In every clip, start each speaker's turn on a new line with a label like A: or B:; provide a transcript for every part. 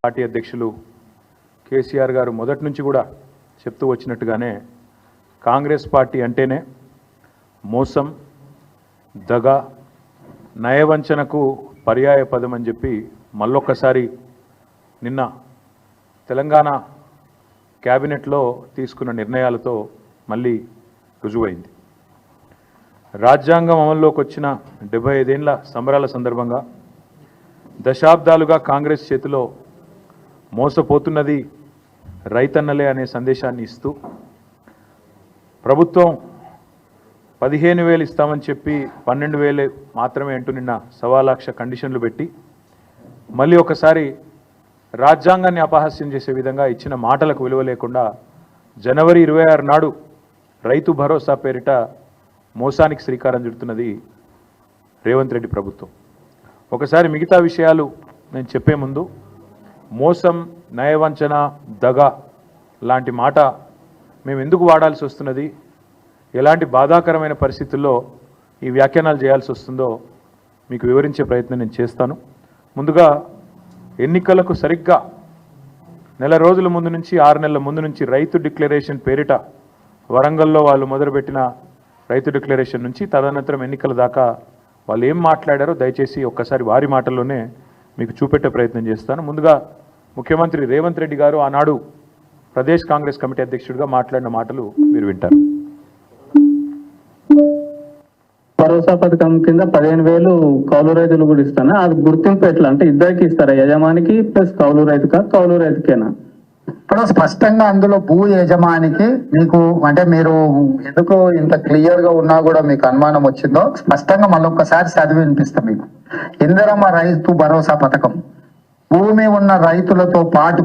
A: Party అధ్యక్షులు కేసీఆర్ గారు మొదటి నుంచి కూడా చెప్తూ వచ్చినట్టుగానే కాంగ్రెస్ పార్టీ అంటేనే మోసం, దగ, నయవంచనకు పర్యాయ పదం అని చెప్పి మళ్ళొక్కసారి నిన్న తెలంగాణ క్యాబినెట్లో తీసుకున్న నిర్ణయాలతో మళ్ళీ రుజువైంది. రాజ్యాంగం అమల్లోకి వచ్చిన 75 ఏళ్ల సంబరాల సందర్భంగా దశాబ్దాలుగా కాంగ్రెస్ చేతిలో మోసపోతున్నది రైతన్నలే అనే సందేశాన్ని ఇస్తూ ప్రభుత్వం 15,000 ఇస్తామని చెప్పి 12,000 మాత్రమే అంటూ నిన్న 1,00,000 కండిషన్లు పెట్టి మళ్ళీ ఒకసారి రాజ్యాంగాన్ని అపహాస్యం చేసే విధంగా ఇచ్చిన మాటలకు విలువ లేకుండా జనవరి 26 నాడు రైతు భరోసా పేరిట మోసానికి శ్రీకారం చుడుతున్నది రేవంత్ రెడ్డి ప్రభుత్వం. ఒకసారి మిగతా విషయాలు నేను చెప్పే ముందు మోసం, నయవంచన, దగ లాంటి మాట మేము ఎందుకు వాడాల్సి వస్తున్నది, ఎలాంటి బాధాకరమైన పరిస్థితుల్లో ఈ వ్యాఖ్యానాలు చేయాల్సి వస్తుందో మీకు వివరించే ప్రయత్నం నేను చేస్తాను. ముందుగా ఎన్నికలకు సరిగ్గా నెల రోజుల ముందు నుంచి 6 నెలల ముందు నుంచి రైతు డిక్లరేషన్ పేరిట వరంగల్లో వాళ్ళు మొదలుపెట్టిన రైతు డిక్లరేషన్ నుంచి తదనంతరం ఎన్నికల దాకా వాళ్ళు ఏం మాట్లాడారో దయచేసి ఒక్కసారి వారి మాటల్లోనే మీకు చూపెట్టే ప్రయత్నం చేస్తాను. ముందుగా ముఖ్యమంత్రి రేవంత్ రెడ్డి గారు ఆనాడు ప్రదేశ్ కాంగ్రెస్ కమిటీ అధ్యక్షుడిగా మాట్లాడిన మాటలు మీరు వింటారు.
B: భరోసా పథకం కింద 15,000 కౌలు రైతులు కూడా ఇస్తాను. అది గుర్తింపు ఎట్లా అంటే ఇద్దరికి ఇస్తారా, యజమానికి ప్లస్ కౌలు రైతుకా, కౌలు రైతుకేనా?
C: ఇప్పుడు స్పష్టంగా అందులో భూ యజమానికి మీకు అంటే మీరు ఎందుకు ఇంత క్లియర్ గా ఉన్నా కూడా మీకు అనుమానం వచ్చిందో స్పష్టంగా మళ్ళొక్కసారి చదివి వినిపిస్తాం మీకు. ఇందిరమ్మ రైతు భరోసా పథకం భూమి ఉన్న రైతులతో పాటు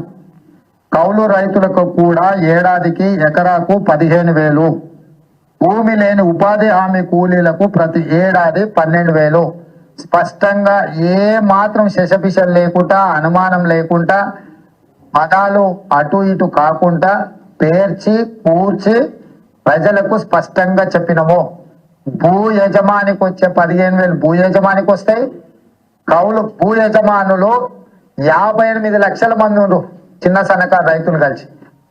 C: కౌలు రైతులకు కూడా ఏడాదికి ఎకరాకు 15,000, భూమి లేని ఉపాధి హామీ కూలీలకు ప్రతి ఏడాది 12,000. స్పష్టంగా ఏ మాత్రం శశపిశలు లేకుండా, అనుమానం లేకుండా, పదాలు అటు ఇటు కాకుండా పేర్చి కూర్చి ప్రజలకు స్పష్టంగా చెప్పినము. భూ యజమానికి వచ్చే 15,000 భూ యజమానికి వస్తాయి. భూ యజమానులు 58 లక్షల మంది ఉన్నారు, చిన్న సన్నకారు రైతులు కలిసి.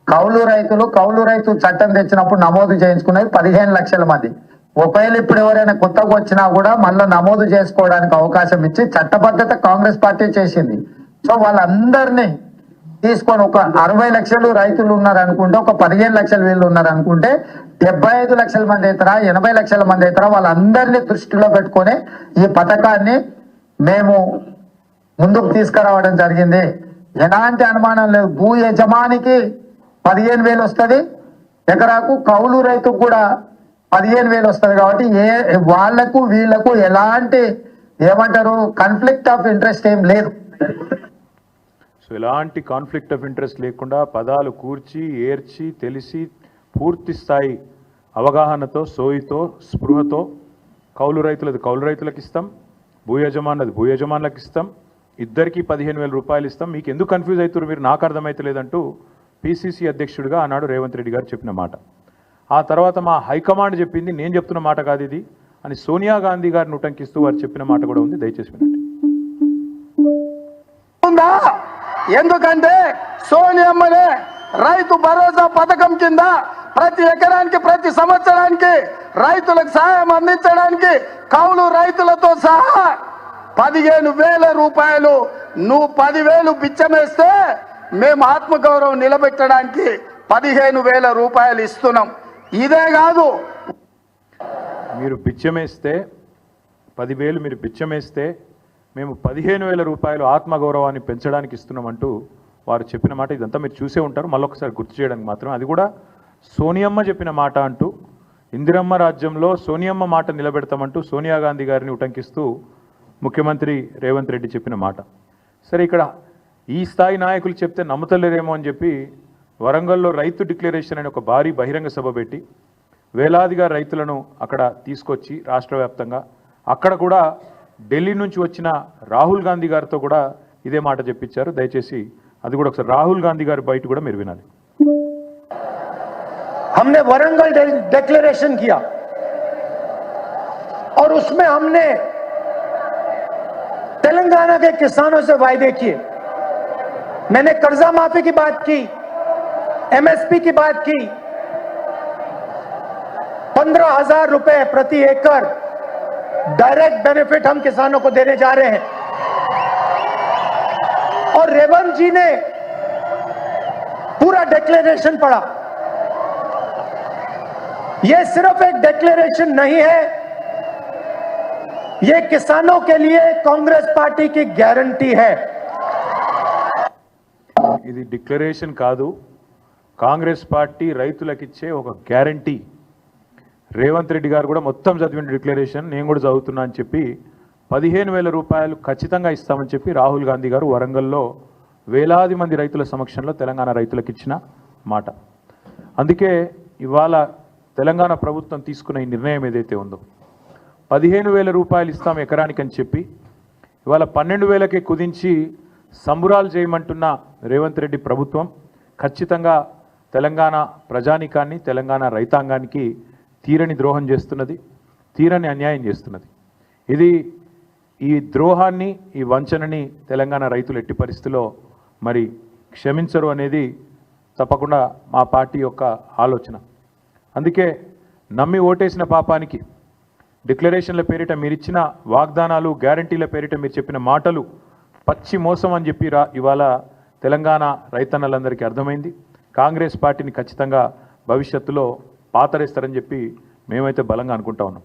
C: కౌలు రైతు చట్టం తెచ్చినప్పుడు నమోదు చేయించుకునేది 15 లక్షల మంది. ఒకవేళ ఇప్పుడు ఎవరైనా కొత్తగా వచ్చినా కూడా మళ్ళీ నమోదు చేసుకోవడానికి అవకాశం ఇచ్చి చట్టబద్ధత కాంగ్రెస్ పార్టీ చేసింది. సో వాళ్ళందరినీ తీసుకొని ఒక 60 లక్షలు రైతులు ఉన్నారు అనుకుంటే, ఒక 15 లక్షల వీళ్ళు ఉన్నారు అనుకుంటే 75 లక్షల మంది అవుతారా, 80 లక్షల మంది అవుతారా, వాళ్ళందరినీ దృష్టిలో పెట్టుకొని ఈ పథకాన్ని మేము ముందుకు తీసుకురావడం జరిగింది. ఎలాంటి అనుమానం లేదు. భూ యజమానికి 15,000 వస్తుంది ఎకరాకు, కౌలు రైతుకు కూడా 15,000 వస్తుంది. కాబట్టి వాళ్లకు వీళ్లకు ఎలాంటి ఏమంటారు కాన్ఫ్లిక్ట్ ఆఫ్ ఇంట్రెస్ట్ ఏం లేదు.
A: సో ఎలాంటి కాన్ఫ్లిక్ట్ ఆఫ్ ఇంట్రెస్ట్ లేకుండా పదాలు కూర్చి ఏర్చి తెలిసి పూర్తి స్థాయి అవగాహనతో, సోయితో, స్పృహతో కౌలు రైతులకు ఇస్తాం, భూ యజమానులకు ఇస్తాం, ఇద్దరికి 15,000 రూపాయలు ఇస్తాం. మీకు ఎందుకు కన్ఫ్యూజ్ అవుతారు మీరు, నాకు అర్థమైతలేదంటూ పిసిసి అధ్యక్షుడిగా ఆనాడు రేవంత్ రెడ్డి గారు చెప్పిన మాట. ఆ తర్వాత మా హైకమాండ్ చెప్పింది, నేను చెప్తున్న మాట కాదు ఇది అని సోనియా గాంధీ గారిని ఉటంకిస్తూ వారు చెప్పిన మాట కూడా ఉంది. దయచేసి వినండి.
D: ఎందుకంటే సోనియమ్మనే రైతు భరోసా పథకం కింద ప్రతి ఎకరానికి ప్రతి సంవత్సరానికి రైతులకు సహాయం అందించడానికి కౌలు రైతులతో సహా 15,000 రూపాయలు నువ్వు 10,000 బిచ్చమేస్తే మేము ఆత్మగౌరవం నిలబెట్టడానికి 15,000 రూపాయలు ఇస్తున్నాం. ఇదే కాదు,
A: మీరు బిచ్చమేస్తే 10,000 మీరు బిచ్చమేస్తే మేము 15,000 రూపాయలు ఆత్మగౌరవాన్ని పెంచడానికి ఇస్తున్నామంటూ వారు చెప్పిన మాట. ఇదంతా మీరు చూసే ఉంటారు, మళ్ళొకసారి గుర్తు చేయడానికి మాత్రం. అది కూడా సోనియమ్మ చెప్పిన మాట అంటూ, ఇందిరమ్మ రాజ్యంలో సోనియమ్మ మాట నిలబెడతామంటూ సోనియా గాంధీ గారిని ఉటంకిస్తూ ముఖ్యమంత్రి రేవంత్ రెడ్డి చెప్పిన మాట. సరే, ఇక్కడ ఈ స్థాయి నాయకులు చెప్తే నమ్మతలేరేమో అని చెప్పి వరంగల్లో రైతు డిక్లరేషన్ అనే ఒక భారీ బహిరంగ సభ పెట్టి వేలాదిగా రైతులను అక్కడ తీసుకొచ్చి రాష్ట్ర వ్యాప్తంగా అక్కడ కూడా ఢిల్లీ నుంచి వచ్చిన రాహుల్ గాంధీ గారితో కూడా ఇదే మాట చెప్పించారు. దయచేసి అది కూడా ఒకసారి రాహుల్ గాంధీ గారి బయట కూడా మీరు వినాలి.
E: हमने वरंगल डिक्लेरेशन किया और उसमें हमने तेलंगाना के किसानों से वायदे किए मैंने कर्जा माफी की बात की, एमएसपी की बात की, 15,000 रुपए प्रति एकड़ डायरेक्ट बेनिफिट हम किसानों को देने जा रहे हैं। और रेवंत जी ने पूरा डिक्लेरेशन पढ़ा। यह सिर्फ एक डिक्लेरेशन नहीं है, यह किसानों के लिए कांग्रेस पार्टी की गारंटी है।
A: ఇది డిక్లరేషన్ కాదు, కాంగ్రెస్ పార్టీ రైతులకిచ్చే ఒక గ్యారంటీ. రేవంత్ రెడ్డి గారు కూడా మొత్తం చదివిన డిక్లరేషన్ నేను కూడా చదువుతున్నా అని చెప్పి 15,000 రూపాయలు ఖచ్చితంగా ఇస్తామని చెప్పి రాహుల్ గాంధీ గారు వరంగల్లో వేలాది మంది రైతుల సమక్షంలో తెలంగాణ రైతులకు ఇచ్చిన మాట. అందుకే ఇవాళ తెలంగాణ ప్రభుత్వం తీసుకున్న ఈ నిర్ణయం ఏదైతే ఉందో 15,000 రూపాయలు ఇస్తాం ఎకరానికి అని చెప్పి ఇవాళ 12,000కే కుదించి సంబురాలు చేయమంటున్న రేవంత్ రెడ్డి ప్రభుత్వం ఖచ్చితంగా తెలంగాణ ప్రజానికాన్ని, తెలంగాణ రైతాంగానికి తీరని ద్రోహం చేస్తున్నది, తీరని అన్యాయం చేస్తున్నది. ఈ ద్రోహాన్ని, ఈ వంచనని తెలంగాణ రైతులు ఎట్టి పరిస్థితిలో మరి క్షమించరు అనేది తప్పకుండా మా పార్టీ యొక్క ఆలోచన. అందుకే నమ్మి ఓటేసిన పాపానికి డిక్లరేషన్ల పేరిట మీరిచ్చిన వాగ్దానాలు, గ్యారంటీల పేరిట మీరు చెప్పిన మాటలు పచ్చి మోసం అని చెప్పి ఇవాళ తెలంగాణ రైతన్నలందరికీ అర్థమైంది. కాంగ్రెస్ పార్టీని ఖచ్చితంగా భవిష్యత్తులో పాతరేస్తారని చెప్పి మేమైతే బలంగా అనుకుంటా ఉన్నాం.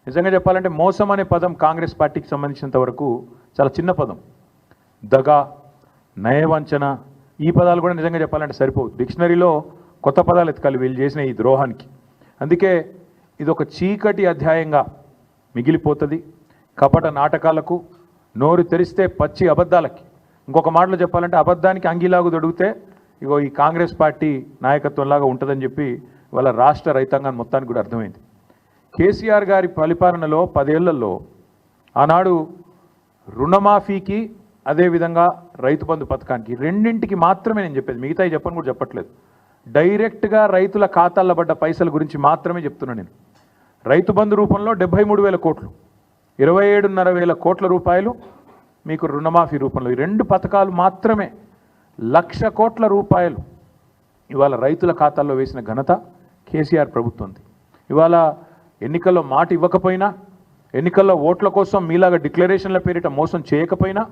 A: నిజంగా చెప్పాలంటే మోసం అనే పదం కాంగ్రెస్ పార్టీకి సంబంధించినంత వరకు చాలా చిన్న పదం. దగా, నయవంచన, ఈ పదాలు కూడా నిజంగా చెప్పాలంటే సరిపోవు. డిక్షనరీలో కొత్త పదాలు ఎతకాలి వీళ్ళు చేసిన ఈ ద్రోహానికి. అందుకే ఇది ఒక చీకటి అధ్యాయంగా మిగిలిపోతుంది. కపట నాటకాలకు, నోరు తెరిస్తే పచ్చి అబద్ధాలకి, ఇంకొక మాటలో చెప్పాలంటే అబద్ధానికి అంగీలాగు దొడిగితే ఇగో ఈ కాంగ్రెస్ పార్టీ నాయకత్వంలాగా ఉంటుందని చెప్పి వాళ్ళ రాష్ట్ర రైతాంగాన్ని మొత్తానికి కూడా అర్థమైంది. కేసీఆర్ గారి పరిపాలనలో 10 ఏళ్లలో ఆనాడు రుణమాఫీకి, అదేవిధంగా రైతు బంధు పథకానికి, రెండింటికి మాత్రమే నేను చెప్పేది, మిగతా చెప్పని కూడా చెప్పట్లేదు. డైరెక్ట్గా రైతుల ఖాతాల్లో పడ్డ పైసల గురించి మాత్రమే చెప్తున్నాను నేను. రైతు బంధు రూపంలో 73,000 కోట్లు, 27,500 కోట్ల రూపాయలు మీకు రుణమాఫీ రూపంలో, ఈ 2 పథకాలు మాత్రమే 1,00,000 కోట్ల రూపాయలు ఇవాళ రైతుల ఖాతాల్లో వేసిన ఘనత కేసీఆర్ ప్రభుత్వంది. ఇవాళ ఎన్నికల్లో మాట ఇవ్వకపోయినా, ఎన్నికల్లో ఓట్ల కోసం మీలాగా డిక్లరేషన్ల పేరిట మోసం చేయకపోయినా,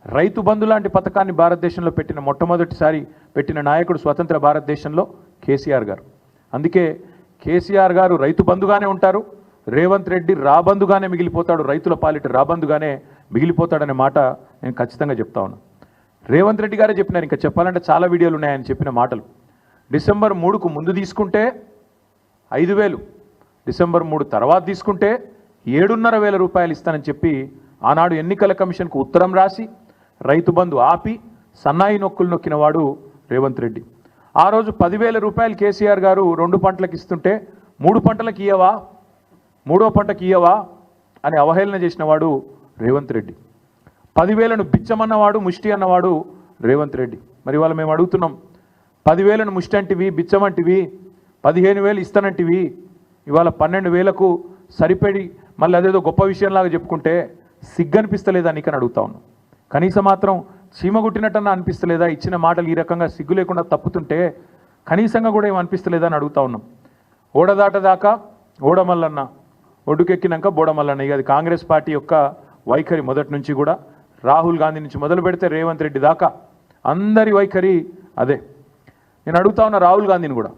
A: రైతు బంధు లాంటి పథకాన్ని భారతదేశంలో పెట్టిన మొట్టమొదటిసారి పెట్టిన నాయకుడు స్వతంత్ర భారతదేశంలో కేసీఆర్ గారు. అందుకే కేసీఆర్ గారు రైతు బంధుగానే ఉంటారు, రేవంత్ రెడ్డి రాబందుగానే మిగిలిపోతాడు, రైతుల పాలిట రాబందుగానే మిగిలిపోతాడనే మాట నేను ఖచ్చితంగా చెప్తా ఉన్నాను. రేవంత్ రెడ్డి గారే చెప్పినారు, ఇంకా చెప్పాలంటే చాలా వీడియోలు ఉన్నాయని చెప్పిన మాటలు. డిసెంబర్ 3కు ముందు తీసుకుంటే 5,000, డిసెంబర్ 3 తర్వాత తీసుకుంటే 7,500 రూపాయలు ఇస్తానని చెప్పి ఆనాడు ఎన్నికల కమిషన్కు ఉత్తరం రాసి రైతు బంధు ఆపి సన్నాయి నొక్కులు నొక్కిన వాడు రేవంత్ రెడ్డి. ఆ రోజు 10,000 రూపాయలు కేసీఆర్ గారు 2 పంటలకు ఇస్తుంటే 3 పంటలకు ఇయ్యవా, 3వ పంటకి ఇయ్యవా అని అవహేళన చేసిన వాడు రేవంత్ రెడ్డి. 10,000ను బిచ్చమన్నవాడు, ముష్టి అన్నవాడు రేవంత్ రెడ్డి. మరి ఇవాళ మేము అడుగుతున్నాం, 10,000ను ముష్టి అంటివి, బిచ్చమంటివి, 15,000 ఇస్తానంటివి, ఇవాళ 12,000కు సరిపడి మళ్ళీ అదేదో గొప్ప విషయంలాగా చెప్పుకుంటే సిగ్గనిపిస్తలేదా నీకని అడుగుతా ఉన్నాం. కనీసం మాత్రం చీమగుట్టినట్టన్నా అనిపిస్తలేదా? ఇచ్చిన మాటలు ఈ రకంగా సిగ్గు లేకుండా తప్పుతుంటే కనీసంగా కూడా ఏం అనిపిస్తలేదా అని అడుగుతా ఉన్నాం. ఓడదాటదాకా ఓడమల్లన్న, ఒడ్డుకెక్కినాక బోడమల్లన్న. ఇక అది కాంగ్రెస్ పార్టీ యొక్క వైఖరి మొదటి నుంచి కూడా. రాహుల్ గాంధీ నుంచి మొదలు పెడితే రేవంత్ రెడ్డి దాకా అందరి వైఖరి అదే. నేను అడుగుతా ఉన్నా రాహుల్ గాంధీని కూడా,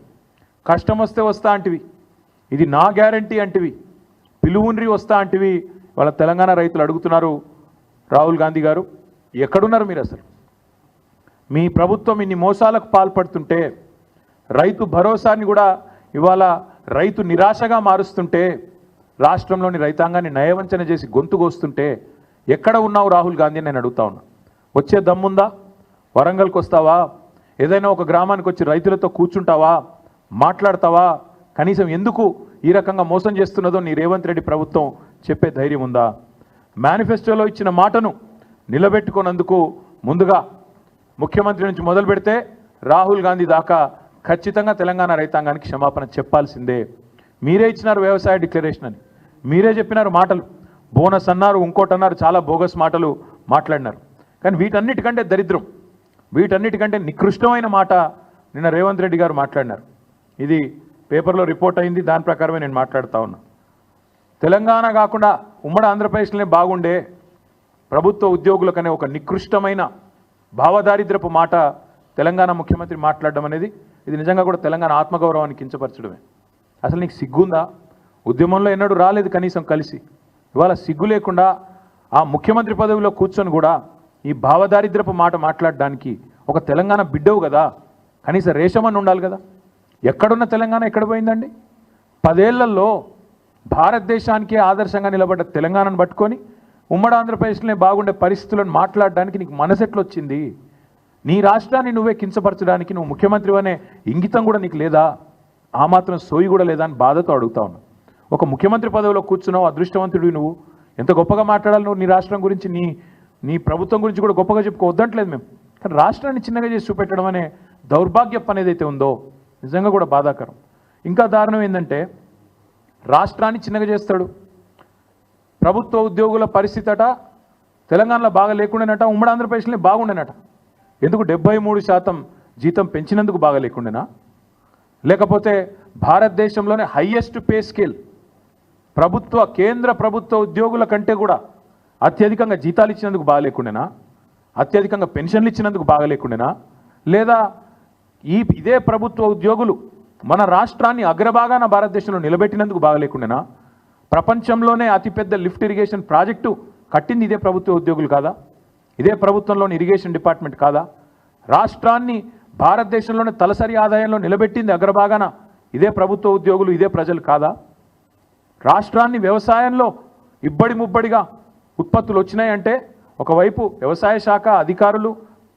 A: కష్టం వస్తే వస్తా అంటివి, ఇది నా గ్యారంటీ అంటివి, పిలువుండ్రి వస్తా అంటివి. వాళ్ళ తెలంగాణ రైతులు అడుగుతున్నారు, రాహుల్ గాంధీ గారు ఎక్కడున్నారు మీరు? అసలు మీ ప్రభుత్వం ఇన్ని మోసాలకు పాల్పడుతుంటే, రైతు భరోసాని కూడా ఇవాళ రైతు నిరాశగా మారుస్తుంటే, రాష్ట్రంలోని రైతాంగాన్ని నయవంచన చేసి గొంతుకొస్తుంటే ఎక్కడ ఉన్నావు రాహుల్ గాంధీ అని నేను అడుగుతా ఉన్నా. వచ్చే దమ్ముందా? వరంగల్కి వస్తావా? ఏదైనా ఒక గ్రామానికి వచ్చి రైతులతో కూర్చుంటావా? మాట్లాడతావా? కనీసం ఎందుకు ఈ రకంగా మోసం చేస్తున్నదో నీ రేవంత్ రెడ్డి ప్రభుత్వం చెప్పే ధైర్యం ఉందా? మేనిఫెస్టోలో ఇచ్చిన మాటను నిలబెట్టుకున్నందుకు ముందుగా ముఖ్యమంత్రి నుంచి మొదలు పెడితే రాహుల్ గాంధీ దాకా ఖచ్చితంగా తెలంగాణ రైతాంగానికి క్షమాపణ చెప్పాల్సిందే. మీరే ఇచ్చినారు వ్యవసాయ డిక్లరేషన్ అని, మీరే చెప్పినారు మాటలు, బోనస్ అన్నారు, ఇంకోటి అన్నారు, చాలా బోగస్ మాటలు మాట్లాడినారు. కానీ వీటన్నిటికంటే దరిద్రం వీటన్నిటికంటే నికృష్టమైన మాట నిన్న రేవంత్ రెడ్డి గారు మాట్లాడినారు. ఇది పేపర్లో రిపోర్ట్ అయింది, దాని ప్రకారమే నేను మాట్లాడుతూ ఉన్నా. తెలంగాణ కాకుండా ఉమ్మడి ఆంధ్రప్రదేశ్లోనే బాగుండే ప్రభుత్వ ఉద్యోగులకనే ఒక నికృష్టమైన భావదారిద్రపు మాట తెలంగాణ ముఖ్యమంత్రి మాట్లాడడం అనేది ఇది నిజంగా కూడా తెలంగాణ ఆత్మగౌరవాన్ని కించపరచడమే. అసలు నీకు సిగ్గుందా? ఉద్యమంలో ఎన్నడూ రాలేదు కనీసం కలిసి, ఇవాళ సిగ్గు లేకుండా ఆ ముఖ్యమంత్రి పదవిలో కూర్చొని కూడా ఈ భావదారిద్రపు మాట మాట్లాడడానికి ఒక తెలంగాణ బిడ్డవు కదా, కనీసం రేషమని ఉండాలి కదా. ఎక్కడున్న తెలంగాణ ఎక్కడ పోయిందండి? 10 ఏళ్లలో భారతదేశానికే ఆదర్శంగా నిలబడ్డ తెలంగాణను పట్టుకొని ఉమ్మడి ఆంధ్రప్రదేశ్లోనే బాగుండే పరిస్థితులను మాట్లాడడానికి నీకు మనసెట్లొచ్చింది? నీ రాష్ట్రాన్ని నువ్వే కించపరచడానికి నువ్వు ముఖ్యమంత్రి అనే ఇంగితం కూడా నీకు లేదా? ఆ మాత్రం సోయి కూడా లేదా అని బాధతో అడుగుతా ఉన్నా. ఒక ముఖ్యమంత్రి పదవిలో కూర్చున్నావు, అదృష్టవంతుడివి నువ్వు. ఎంత గొప్పగా మాట్లాడాలి నువ్వు నీ రాష్ట్రం గురించి, నీ ప్రభుత్వం గురించి కూడా గొప్పగా చెప్పుకోవద్దంటలేదు మేము. కానీ రాష్ట్రాన్ని చిన్నగా చేసి చూపెట్టడం అనే దౌర్భాగ్యం అనేది అయితే ఉందో నిజంగా కూడా బాధాకరం. ఇంకా దారుణం ఏంటంటే రాష్ట్రాన్ని చిన్నగా చేస్తాడు. ప్రభుత్వ ఉద్యోగుల పరిస్థితి అట తెలంగాణలో బాగా లేకుండానట, ఉమ్మడి ఆంధ్రప్రదేశ్లో బాగుండేనట. ఎందుకు 73% జీతం పెంచినందుకు బాగా లేకుండేనా? లేకపోతే భారతదేశంలోనే హైయెస్ట్ పే స్కేల్ కేంద్ర ప్రభుత్వ ఉద్యోగుల కంటే కూడా అత్యధికంగా జీతాలు ఇచ్చినందుకు బాగా లేకుండేనా? అత్యధికంగా పెన్షన్లు ఇచ్చినందుకు బాగా లేకుండేనా? లేదా ఇదే ప్రభుత్వ ఉద్యోగులు మన రాష్ట్రాన్ని అగ్రభాగాన భారతదేశంలో నిలబెట్టినందుకు బాగా లేకుండేనా? ప్రపంచంలోనే అతిపెద్ద లిఫ్ట్ ఇరిగేషన్ ప్రాజెక్టు కట్టింది ఇదే ప్రభుత్వ ఉద్యోగులు కాదా? ఇదే ప్రభుత్వంలోని ఇరిగేషన్ డిపార్ట్మెంట్ కాదా? రాష్ట్రాన్ని భారతదేశంలోనే తలసరి ఆదాయంలో నిలబెట్టింది అగ్రభాగాన ఇదే ప్రభుత్వ ఉద్యోగులు, ఇదే ప్రజలు కాదా? రాష్ట్రాన్ని వ్యవసాయంలో ఇబ్బడి ముబ్బడిగా ఉత్పత్తులు వచ్చినాయంటే ఒకవైపు వ్యవసాయ శాఖ అధికారులు,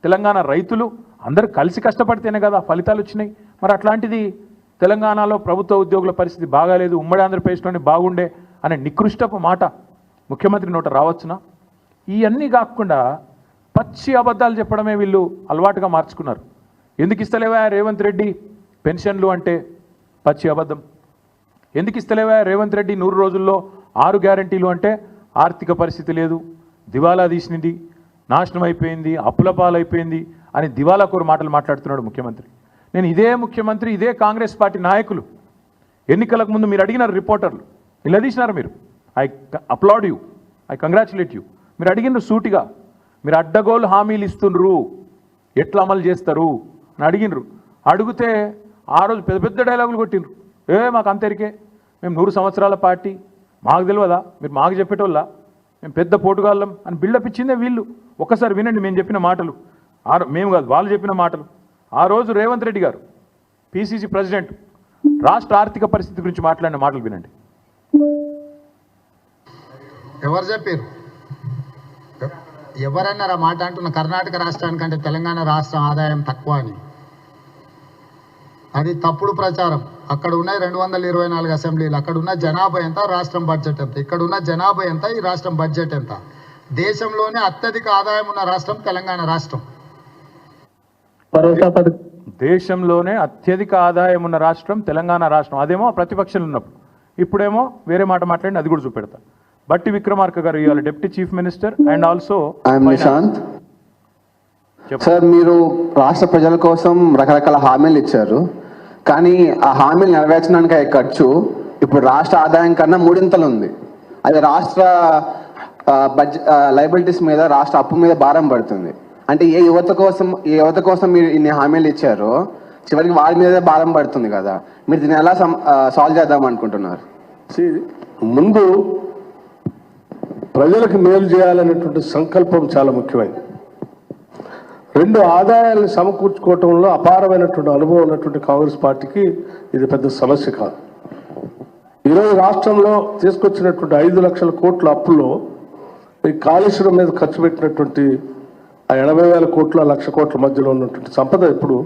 A: తెలంగాణ రైతులు అందరూ కలిసి కష్టపడితేనే కదా ఫలితాలు వచ్చినాయి. మరి అట్లాంటిది తెలంగాణలో ప్రభుత్వ ఉద్యోగుల పరిస్థితి బాగాలేదు, ఉమ్మడి ఆంధ్రప్రదేశ్లోనే బాగుండే అనే నికృష్టపు మాట ముఖ్యమంత్రి నోట రావచ్చునా? ఇవన్నీ కాకుండా పచ్చి అబద్ధాలు చెప్పడమే వీళ్ళు అలవాటుగా మార్చుకున్నారు. ఎందుకు ఇస్తలేవా రేవంత్ రెడ్డి పెన్షన్లు అంటే పచ్చి అబద్ధం. ఎందుకు ఇస్తలేవా రేవంత్ రెడ్డి 100 రోజుల్లో 6 గ్యారంటీలు అంటే ఆర్థిక పరిస్థితి లేదు, దివాలా తీసినది, నాశనం అయిపోయింది, అప్పుల పాలైపోయింది అని దివాలాకోరు మాటలు మాట్లాడుతున్నాడు ముఖ్యమంత్రి. నేను ఇదే ముఖ్యమంత్రి, ఇదే కాంగ్రెస్ పార్టీ నాయకులు ఎన్నికలకు ముందు మీరు అడిగినారు, రిపోర్టర్లు నిలదీసినారు. మీరు I applaud you, I congratulate you. మీరు అడిగినారు సూటిగా, మీరు అడ్డగోలు హామీలు ఇస్తుండ్రు, ఎట్లా అమలు చేస్తారు అని అడిగినరు. అడిగితే ఆ రోజు పెద్ద పెద్ద డైలాగులు కొట్టిండ్రు. మాకు అంతరికే, మేము 100 సంవత్సరాల పార్టీ, మాకు తెలియదా, మీరు మాకు చెప్పేటోళ్ళ, మేము పెద్ద పోటుగాళ్ళం అని బిల్డప్ ఇచ్చిందే వీళ్ళు. ఒక్కసారి వినండి మేము చెప్పిన మాటలు, మేము కాదు వాళ్ళు చెప్పిన మాటలు. ఆ రోజు రేవంత్ రెడ్డి గారు పిసిసి ప్రెసిడెంట్ రాష్ట్ర ఆర్థిక పరిస్థితి గురించి మాట్లాడిన మాటలు వినండి.
C: ఎవరు చెప్పారు? ఎవరన్నారు ఆ మాట? అంటున్న కర్ణాటక రాష్ట్రానికంటే తెలంగాణ రాష్ట్రం ఆదాయం తక్కువ అని. అది తప్పుడు ప్రచారం. అక్కడ ఉన్నాయి 224 అసెంబ్లీలు, అక్కడ ఉన్న జనాభా ఎంత, రాష్ట్రం బడ్జెట్ ఎంత. ఇక్కడ ఉన్న జనాభా ఎంత, ఈ రాష్ట్రం బడ్జెట్ ఎంత. దేశంలోనే అత్యధిక ఆదాయం ఉన్న రాష్ట్రం తెలంగాణ రాష్ట్రం.
A: దేశంలోనే అత్యధిక ఆదాయం ఉన్న రాష్ట్రం తెలంగాణ రాష్ట్రం. అదేమో ప్రతిపక్షాలు ఉన్నప్పుడు, ఇప్పుడేమో వేరే మాట మాట్లాడి అది కూడా చూపెడతా. బట్టి విక్రమార్క గారు ఇవాళ deputy chief minister and also
F: Nishant sir, మీరు రాష్ట్ర ప్రజల కోసం రకరకాల హామీలు ఇచ్చారు, కానీ ఆ హామీలు నెరవేర్చడానికి అయ్యే ఖర్చు ఇప్పుడు రాష్ట్ర ఆదాయం కన్నా 3 ఉంది. అది రాష్ట్ర లయబిలిటీస్ మీద, రాష్ట్ర అప్పు మీద భారం పడుతుంది. అంటే ఏ యువత కోసం మీరు ఇన్ని హామీలు ఇచ్చారో చివరికి వారి మీదే భారం పడుతుంది కదా. మీరు దీన్ని ఎలా సాల్వ్ చేద్దాం అనుకుంటున్నారు?
G: ముందు ప్రజలకు మేలు చేయాలనేటువంటి సంకల్పం చాలా ముఖ్యమైనది. 2 ఆదాయాలను సమకూర్చుకోవటంలో అపారమైనటువంటి అనుభవం ఉన్నటువంటి కాంగ్రెస్ పార్టీకి ఇది పెద్ద సమస్య కాదు. ఈరోజు రాష్ట్రంలో తీసుకొచ్చినటువంటి 5 లక్షల కోట్ల అప్పుల్లో ఈ కాళేశ్వరం మీద ఖర్చు పెట్టినటువంటి ఆ 80,000 కోట్ల 1,00,000 కోట్ల మధ్యలో ఉన్నటువంటి సంపద ఇప్పుడు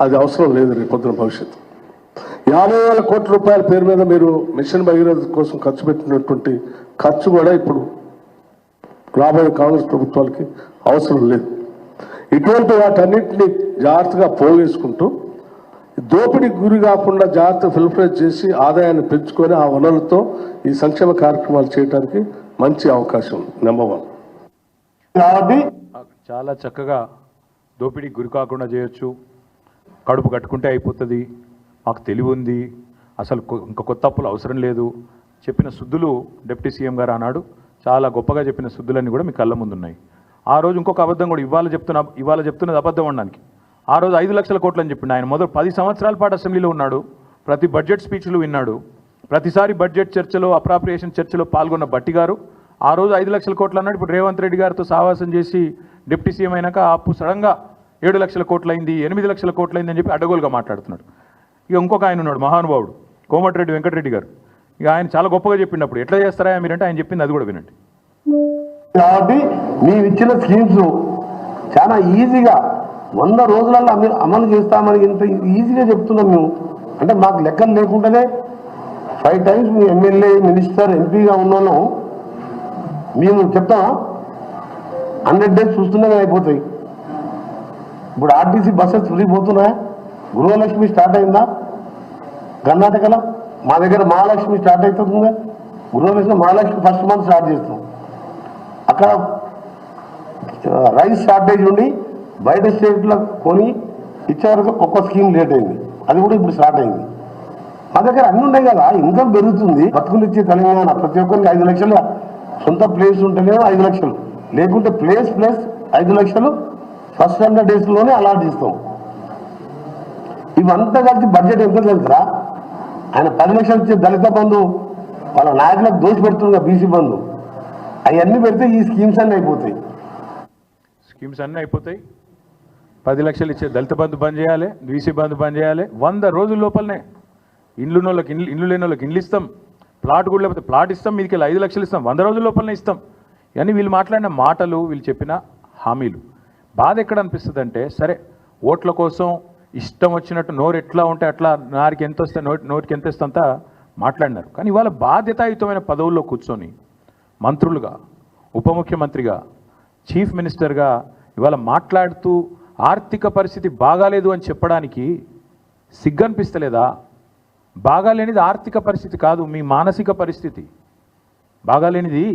G: అది అవసరం లేదు. రేపు పొద్దున భవిష్యత్తు 50,000 కోట్ల రూపాయల పేరు మీద మీరు మిషన్ భగీరథ కోసం ఖర్చు పెట్టినటువంటి ఖర్చు కూడా ఇప్పుడు రాబోయే కాంగ్రెస్ ప్రభుత్వాలకి అవసరం లేదు. ఇటువంటి వాటన్నిటిని జాగ్రత్తగా పోగేసుకుంటూ దోపిడీకి గురి కాకుండా జాగ్రత్త ఫిల్టరేట్ చేసి ఆదాయాన్ని పెంచుకొని ఆ వనరులతో ఈ సంక్షేమ కార్యక్రమాలు చేయడానికి మంచి అవకాశం ఉంది. నెంబర్ 1.
A: చాలా చక్కగా దోపిడీకి గురి కాకుండా చేయొచ్చు, కడుపు కట్టుకుంటే అయిపోతుంది, మాకు తెలివి ఉంది, అసలు ఇంకా కొత్త అప్పులు అవసరం లేదు చెప్పిన సుద్దులు డిప్యూటీ సీఎం గారు ఆనాడు చాలా గొప్పగా చెప్పిన సుద్దులన్నీ కూడా మీ కళ్ళ ముందు ఉన్నాయి. ఆ రోజు ఇంకొక అబద్ధం కూడా ఇవాళ చెప్తున్నది అబద్ధం అనడానికి. ఆ రోజు 5 లక్షల కోట్లు అని చెప్పిండు ఆయన. మొదలు 10 సంవత్సరాల పాటు అసెంబ్లీలో ఉన్నాడు, ప్రతి బడ్జెట్ స్పీచ్లు విన్నాడు, ప్రతిసారి బడ్జెట్ చర్చలో అప్రాప్రియేషన్ చర్చలో పాల్గొన్న బట్టి గారు ఆ రోజు 5 లక్షల కోట్లు అన్నాడు. ఇప్పుడు రేవంత్ రెడ్డి గారితో సావాసం చేసి డిప్యూటీ సీఎం అయినాక అప్పు సడన్గా 7 లక్షల కోట్లు అయింది, 8 లక్షల కోట్లు అయింది అని చెప్పి అడ్డగోలుగా మాట్లాడుతున్నాడు. ఇక ఇంకొక ఆయన ఉన్నాడు మహానుభావుడు కోమటిరెడ్డి వెంకటరెడ్డి గారు. ఇక ఆయన చాలా గొప్పగా చెప్పిండు. ఎట్లా చేస్తారా మీరంటే ఆయన చెప్పింది అది కూడా వినండి.
H: కాబట్టి మేము ఇచ్చిన స్కీమ్స్ చాలా ఈజీగా 100 రోజులలో అమలు చేస్తామని ఇంత ఈజీగా చెప్తున్నాం మేము. అంటే మాకు లెక్కలు లేకుండానే 5 times మీ ఎమ్మెల్యే మినిస్టర్ ఎంపీగా ఉన్నాను మేము చెప్తామా? 100 days చూస్తూనే అయిపోతాయి. ఇప్పుడు ఆర్టీసీ బస్సెస్ ఫ్రీ పోతున్నాయా? గృహలక్ష్మి స్టార్ట్ అయిందా? కర్ణాటకలో మా దగ్గర మహాలక్ష్మి స్టార్ట్ అవుతుందా? గృహలక్ష్మి మహాలక్ష్మి ఫస్ట్ మంత్ స్టార్ట్ చేస్తాం. అక్కడ రైస్ షార్టేజ్ ఉండి బయట స్టేట్లో కొని ఇచ్చే వరకు ఒక్క స్కీమ్ లేట్ అయింది, అది కూడా ఇప్పుడు స్టార్ట్ అయింది. మా దగ్గర అన్నీ ఉన్నాయి కదా, ఇన్కమ్ పెరుగుతుంది. బతుకునిచ్చే తెలంగాణ ప్రతి ఒక్కరికి 5 లక్షలు సొంత ప్లేస్ ఉంటేనే 5 లక్షలు, లేకుంటే ప్లేస్ ప్లస్ 5 లక్షలు ఫస్ట్ 100 daysలోనే అలాట్ చేస్తాం. ఇవంతా కలిసి బడ్జెట్ ఎంత తెలుసా? ఆయన 10 లక్షలు ఇచ్చే దళిత బంధు వాళ్ళ నాయకులకు దోషి పెడుతుంది, బీసీ బంధు అవన్నీ పెడితే ఈ స్కీమ్స్ అన్నీ అయిపోతాయి.
A: 10 లక్షలు ఇచ్చే దళిత బంధు బంద్ చేయాలి, బీసీ బంధు బంద్ చేయాలి. 100 రోజుల లోపలనే ఇండ్లు లేని వాళ్ళకి ఇండ్లు ఇస్తాం, ప్లాట్ కూడా లేకపోతే ప్లాట్ ఇస్తాం, మీదికి 5 లక్షలు ఇస్తాం, 100 రోజుల లోపలనే ఇస్తాం. ఇవన్నీ వీళ్ళు మాట్లాడిన మాటలు, వీళ్ళు చెప్పిన హామీలు. బాధ ఎక్కడ అనిపిస్తుంది అంటే, సరే ఓట్ల కోసం ఇష్టం వచ్చినట్టు నోరు ఎట్లా ఉంటే అట్లా నారికి ఎంత వస్తే నోటికి ఎంత ఇస్తంతా మాట్లాడినారు. కానీ ఇవాళ బాధ్యతాయుతమైన పదవుల్లో కూర్చొని మంత్రులుగా, ఉప ముఖ్యమంత్రిగా, చీఫ్ మినిస్టర్గా ఇవాళ మాట్లాడుతూ ఆర్థిక పరిస్థితి బాగాలేదు అని చెప్పడానికి సిగ్గనిపిస్తలేదా? బాగాలేనిది ఆర్థిక పరిస్థితి కాదు, మీ మానసిక పరిస్థితి. బాగాలేనిది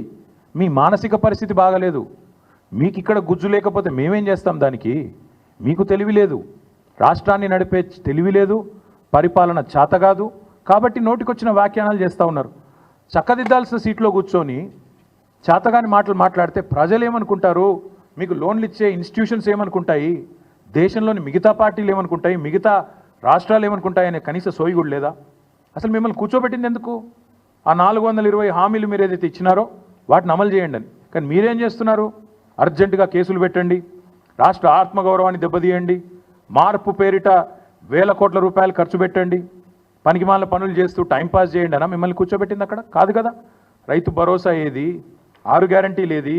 A: మీ మానసిక పరిస్థితి బాగాలేదు. మీకు ఇక్కడ గుజ్జు లేకపోతే మేమేం చేస్తాం దానికి? మీకు తెలివి లేదు, రాష్ట్రాన్ని నడిపే తెలివి లేదు, పరిపాలన చేత కాదు. కాబట్టి నోటికొచ్చిన వ్యాఖ్యానాలు చేస్తూ ఉన్నారు. చక్కదిద్దాల్సిన సీట్లో కూర్చొని చేతగాని మాటలు మాట్లాడితే ప్రజలు ఏమనుకుంటారు? మీకు లోన్లు ఇచ్చే ఇన్స్టిట్యూషన్స్ ఏమనుకుంటాయి? దేశంలోని మిగతా పార్టీలు ఏమనుకుంటాయి? మిగతా రాష్ట్రాలు ఏమనుకుంటాయి అనే కనీస సోయి కూడా లేదా? అసలు మిమ్మల్ని కూర్చోబెట్టింది ఎందుకు? ఆ 420 హామీలు మీరు ఏదైతే ఇచ్చినారో వాటిని అమలు చేయండి అని. కానీ మీరేం చేస్తున్నారు? అర్జెంటుగా కేసులు పెట్టండి, రాష్ట్ర ఆత్మగౌరవాన్ని దెబ్బతీయండి, మార్పు పేరిట వేల కోట్ల రూపాయలు ఖర్చు పెట్టండి, పనికిమాలిన పనులు చేస్తూ టైంపాస్ చేయండి అనా మిమ్మల్ని కూర్చోబెట్టింది? అక్కడ కాదు కదా. రైతు భరోసా ఏది, 6 గ్యారంటీలు ఏది?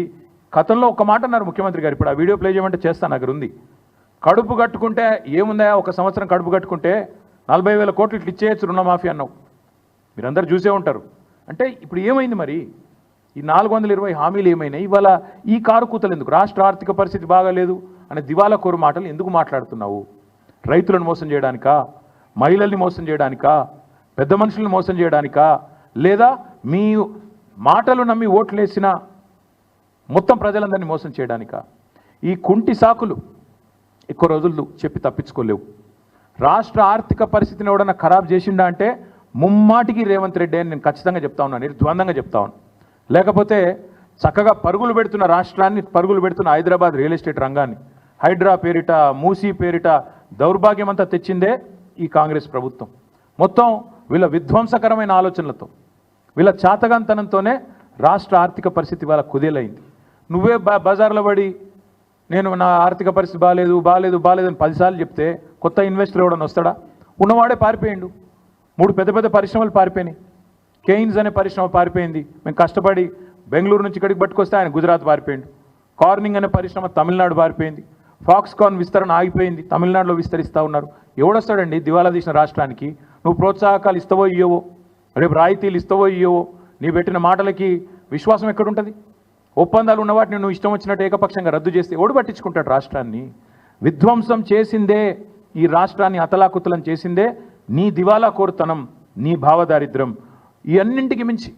A: గతంలో ఒక మాట అన్నారు ముఖ్యమంత్రి గారు, ఇప్పుడు ఆ వీడియో ప్లే చేయమంటే చేస్తాను, అక్కడ ఉంది. కడుపు కట్టుకుంటే ఏముందా, ఒక సంవత్సరం కడుపు కట్టుకుంటే 40,000 కోట్లు ఇట్లా ఇచ్చేయచ్చు రుణమాఫీ అన్నావు. మీరందరూ చూసే ఉంటారు. అంటే ఇప్పుడు ఏమైంది మరి? ఈ 420 హామీలు ఏమైనాయి? ఇవాళ ఈ కారు కూతలు ఎందుకు? రాష్ట్ర ఆర్థిక పరిస్థితి బాగాలేదు అనే దివాలా కోరు మాటలు ఎందుకు మాట్లాడుతున్నావు? రైతులను మోసం చేయడానికా? మహిళల్ని మోసం చేయడానికా? పెద్ద మనుషులను మోసం చేయడానికా? లేదా మీ మాటలు నమ్మి ఓట్లేసిన మొత్తం ప్రజలందరినీ మోసం చేయడానికా? ఈ కుంటి సాకులు ఎక్కువ రోజులు చెప్పి తప్పించుకోలేవు. రాష్ట్ర ఆర్థిక పరిస్థితిని ఎవడన్నా ఖరాబ్ చేసిండా అంటే ముమ్మాటికి రేవంత్ రెడ్డి అని నేను ఖచ్చితంగా చెప్తా ఉన్నాను, నిర్ద్వందంగా చెప్తా ఉన్నాను. లేకపోతే చక్కగా పరుగులు పెడుతున్న రాష్ట్రాన్ని, పరుగులు పెడుతున్న హైదరాబాద్ రియల్ ఎస్టేట్ రంగాన్ని, హైడ్రా పేరిట, మూసీ పేరిట దౌర్భాగ్యం అంతా తెచ్చిందే ఈ కాంగ్రెస్ ప్రభుత్వం. మొత్తం వీళ్ళ విధ్వంసకరమైన ఆలోచనలతో, వీళ్ళ చాతగాంతనంతోనే రాష్ట్ర ఆర్థిక పరిస్థితి వాళ్ళ కుదేలైంది. నువ్వే బజార్లో పడి నేను నా ఆర్థిక పరిస్థితి బాగాలేదు బాగాలేదు బాగాలేదు అని 10 సార్లు చెప్తే కొత్త ఇన్వెస్టర్ ఎవడన్నా వస్తాడా? ఉన్నవాడే పారిపోయిండు. 3 పెద్ద పెద్ద పరిశ్రమలు పారిపోయినాయి. కెయిన్స్ అనే పరిశ్రమ పారిపోయింది. మేము కష్టపడి బెంగళూరు నుంచి ఇక్కడికి పట్టుకొస్తే ఆయన గుజరాత్ పారిపోయిండు. కార్నింగ్ అనే పరిశ్రమ తమిళనాడు పారిపోయింది. ఫాక్స్కాన్ విస్తరణ ఆగిపోయింది, తమిళనాడులో విస్తరిస్తూ ఉన్నారు. ఎవడొస్తాడండి దివాలా తీసిన రాష్ట్రానికి? నువ్వు ప్రోత్సాహకాలు ఇస్తావో ఇయ్యవో, రేపు రాయితీలు ఇస్తావో ఇయ్యవో, నీ పెట్టిన మాటలకి విశ్వాసం ఎక్కడుంటుంది? ఒప్పందాలు ఉన్న వాటిని నువ్వు ఇష్టం వచ్చినట్టు ఏకపక్షంగా రద్దు చేస్తే ఎవడు పట్టించుకుంటాడు? రాష్ట్రాన్ని విధ్వంసం చేసిందే, ఈ రాష్ట్రాన్ని అతలాకుతలం చేసిందే నీ దివాలా కోరుతనం, నీ భావదారిద్ర్యం. ఈ అన్నింటికి మించి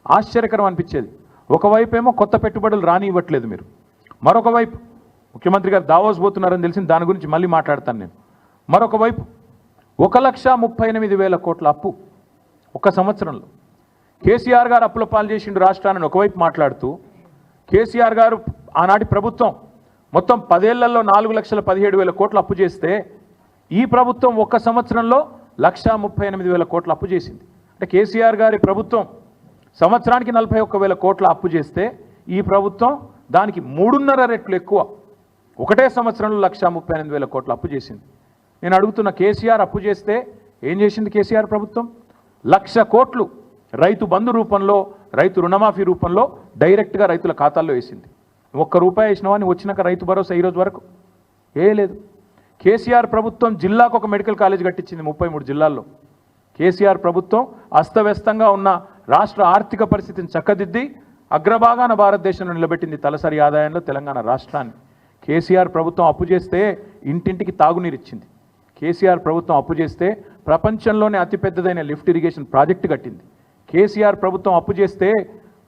A: ఆశ్చర్యకరం అనిపించేది, ఒకవైపు ఏమో కొత్త పెట్టుబడులు రానివ్వట్లేదు మీరు, మరొక వైపు ముఖ్యమంత్రి గారు దావోస్ పోతున్నారని తెలిసింది, దాని గురించి మళ్ళీ మాట్లాడతాను నేను. మరొక వైపు 1,38,000 కోట్ల అప్పు ఒక సంవత్సరంలో. కేసీఆర్ గారు అప్పుల పాలు చేసిండు రాష్ట్రాన్ని ఒకవైపు మాట్లాడుతూ, కేసీఆర్ గారు ఆనాటి ప్రభుత్వం మొత్తం 10 ఏళ్లలో 4,17,000 కోట్ల అప్పు చేస్తే ఈ ప్రభుత్వం ఒక్క సంవత్సరంలో 1,38,000 కోట్ల అప్పు చేసింది. అంటే కేసీఆర్ గారి ప్రభుత్వం సంవత్సరానికి 41,000 కోట్ల అప్పు చేస్తే ఈ ప్రభుత్వం దానికి 3.5 రెట్లు ఎక్కువ ఒకటే సంవత్సరంలో 1,38,000 కోట్ల అప్పు చేసింది. నేను అడుగుతున్న, కేసీఆర్ అప్పు చేస్తే ఏం చేసింది కేసీఆర్ ప్రభుత్వం? 1,00,000 కోట్లు రైతు బంధు రూపంలో, రైతు రుణమాఫీ రూపంలో డైరెక్ట్గా రైతుల ఖాతాల్లో వేసింది. ₹1 వేసినవా నువ్వు వచ్చినాక రైతు భరోసా ఈరోజు వరకు లేదు. కేసీఆర్ ప్రభుత్వం జిల్లాకు ఒక మెడికల్ కాలేజ్ కట్టించింది 33 జిల్లాల్లో. కేసీఆర్ ప్రభుత్వం అస్తవ్యస్తంగా ఉన్న రాష్ట్ర ఆర్థిక పరిస్థితిని చక్కదిద్ది అగ్రభాగాన భారతదేశంలో నిలబెట్టింది తలసరి ఆదాయంలో తెలంగాణ రాష్ట్రాన్ని. కేసీఆర్ ప్రభుత్వం అప్పు చేస్తే ఇంటింటికి తాగునీరు ఇచ్చింది. కేసీఆర్ ప్రభుత్వం అప్పు చేస్తే ప్రపంచంలోనే అతిపెద్దదైన లిఫ్ట్ ఇరిగేషన్ ప్రాజెక్టు కట్టింది. కేసీఆర్ ప్రభుత్వం అప్పు చేస్తే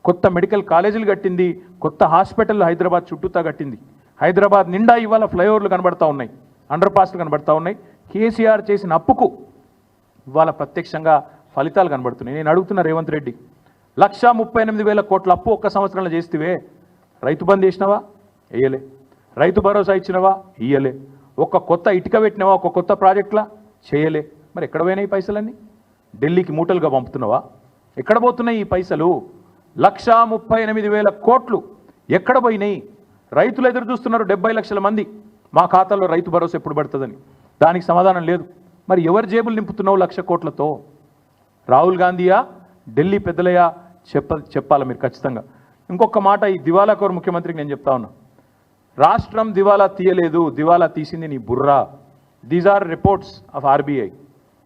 A: కొత్త మెడికల్ కాలేజీలు కట్టింది, కొత్త హాస్పిటల్ హైదరాబాద్ చుట్టూతా కట్టింది. హైదరాబాద్ నిండా ఇవాళ ఫ్లైఓవర్లు కనబడతా ఉన్నాయి, అండర్ పాస్లు కనబడతా ఉన్నాయి. కేసీఆర్ చేసిన అప్పుకు ఇవాళ ప్రత్యక్షంగా ఫలితాలు కనబడుతున్నాయి. నేను అడుగుతున్న రేవంత్ రెడ్డి, 1,38,000 కోట్ల అప్పు ఒక్క సంవత్సరంలో చేస్తేవే, రైతు బంద్ చేసినవా? వేయలే. రైతు భరోసా ఇచ్చినవా? ఇయ్యలే. ఒక్క కొత్త ఇటుక పెట్టినవా? ఒక కొత్త ప్రాజెక్టులా? చేయలే. మరి ఎక్కడ పోయినాయి ఈ పైసలన్నీ? ఢిల్లీకి మూటలుగా పంపుతున్నావా? ఎక్కడ పోతున్నాయి ఈ పైసలు? 1,38,000 కోట్లు ఎక్కడ పోయినాయి? రైతులు ఎదురు చూస్తున్నారు 70 లక్షల మంది, మా ఖాతాలో రైతు భరోసా ఎప్పుడు పడుతుందని. దానికి సమాధానం లేదు. మరి ఎవరి జేబులు నింపుతున్నావు 1,00,000 కోట్లతో? రాహుల్ గాంధీయా, ఢిల్లీ పెద్దలయ్యా? చెప్పాలి మీరు ఖచ్చితంగా. ఇంకొక మాట, ఈ దివాలాకోరు ముఖ్యమంత్రికి నేను చెప్తా ఉన్నా, రాష్ట్రం దివాలా తీయలేదు, దివాలా తీసింది నీ బుర్రా. These are reports of RBI.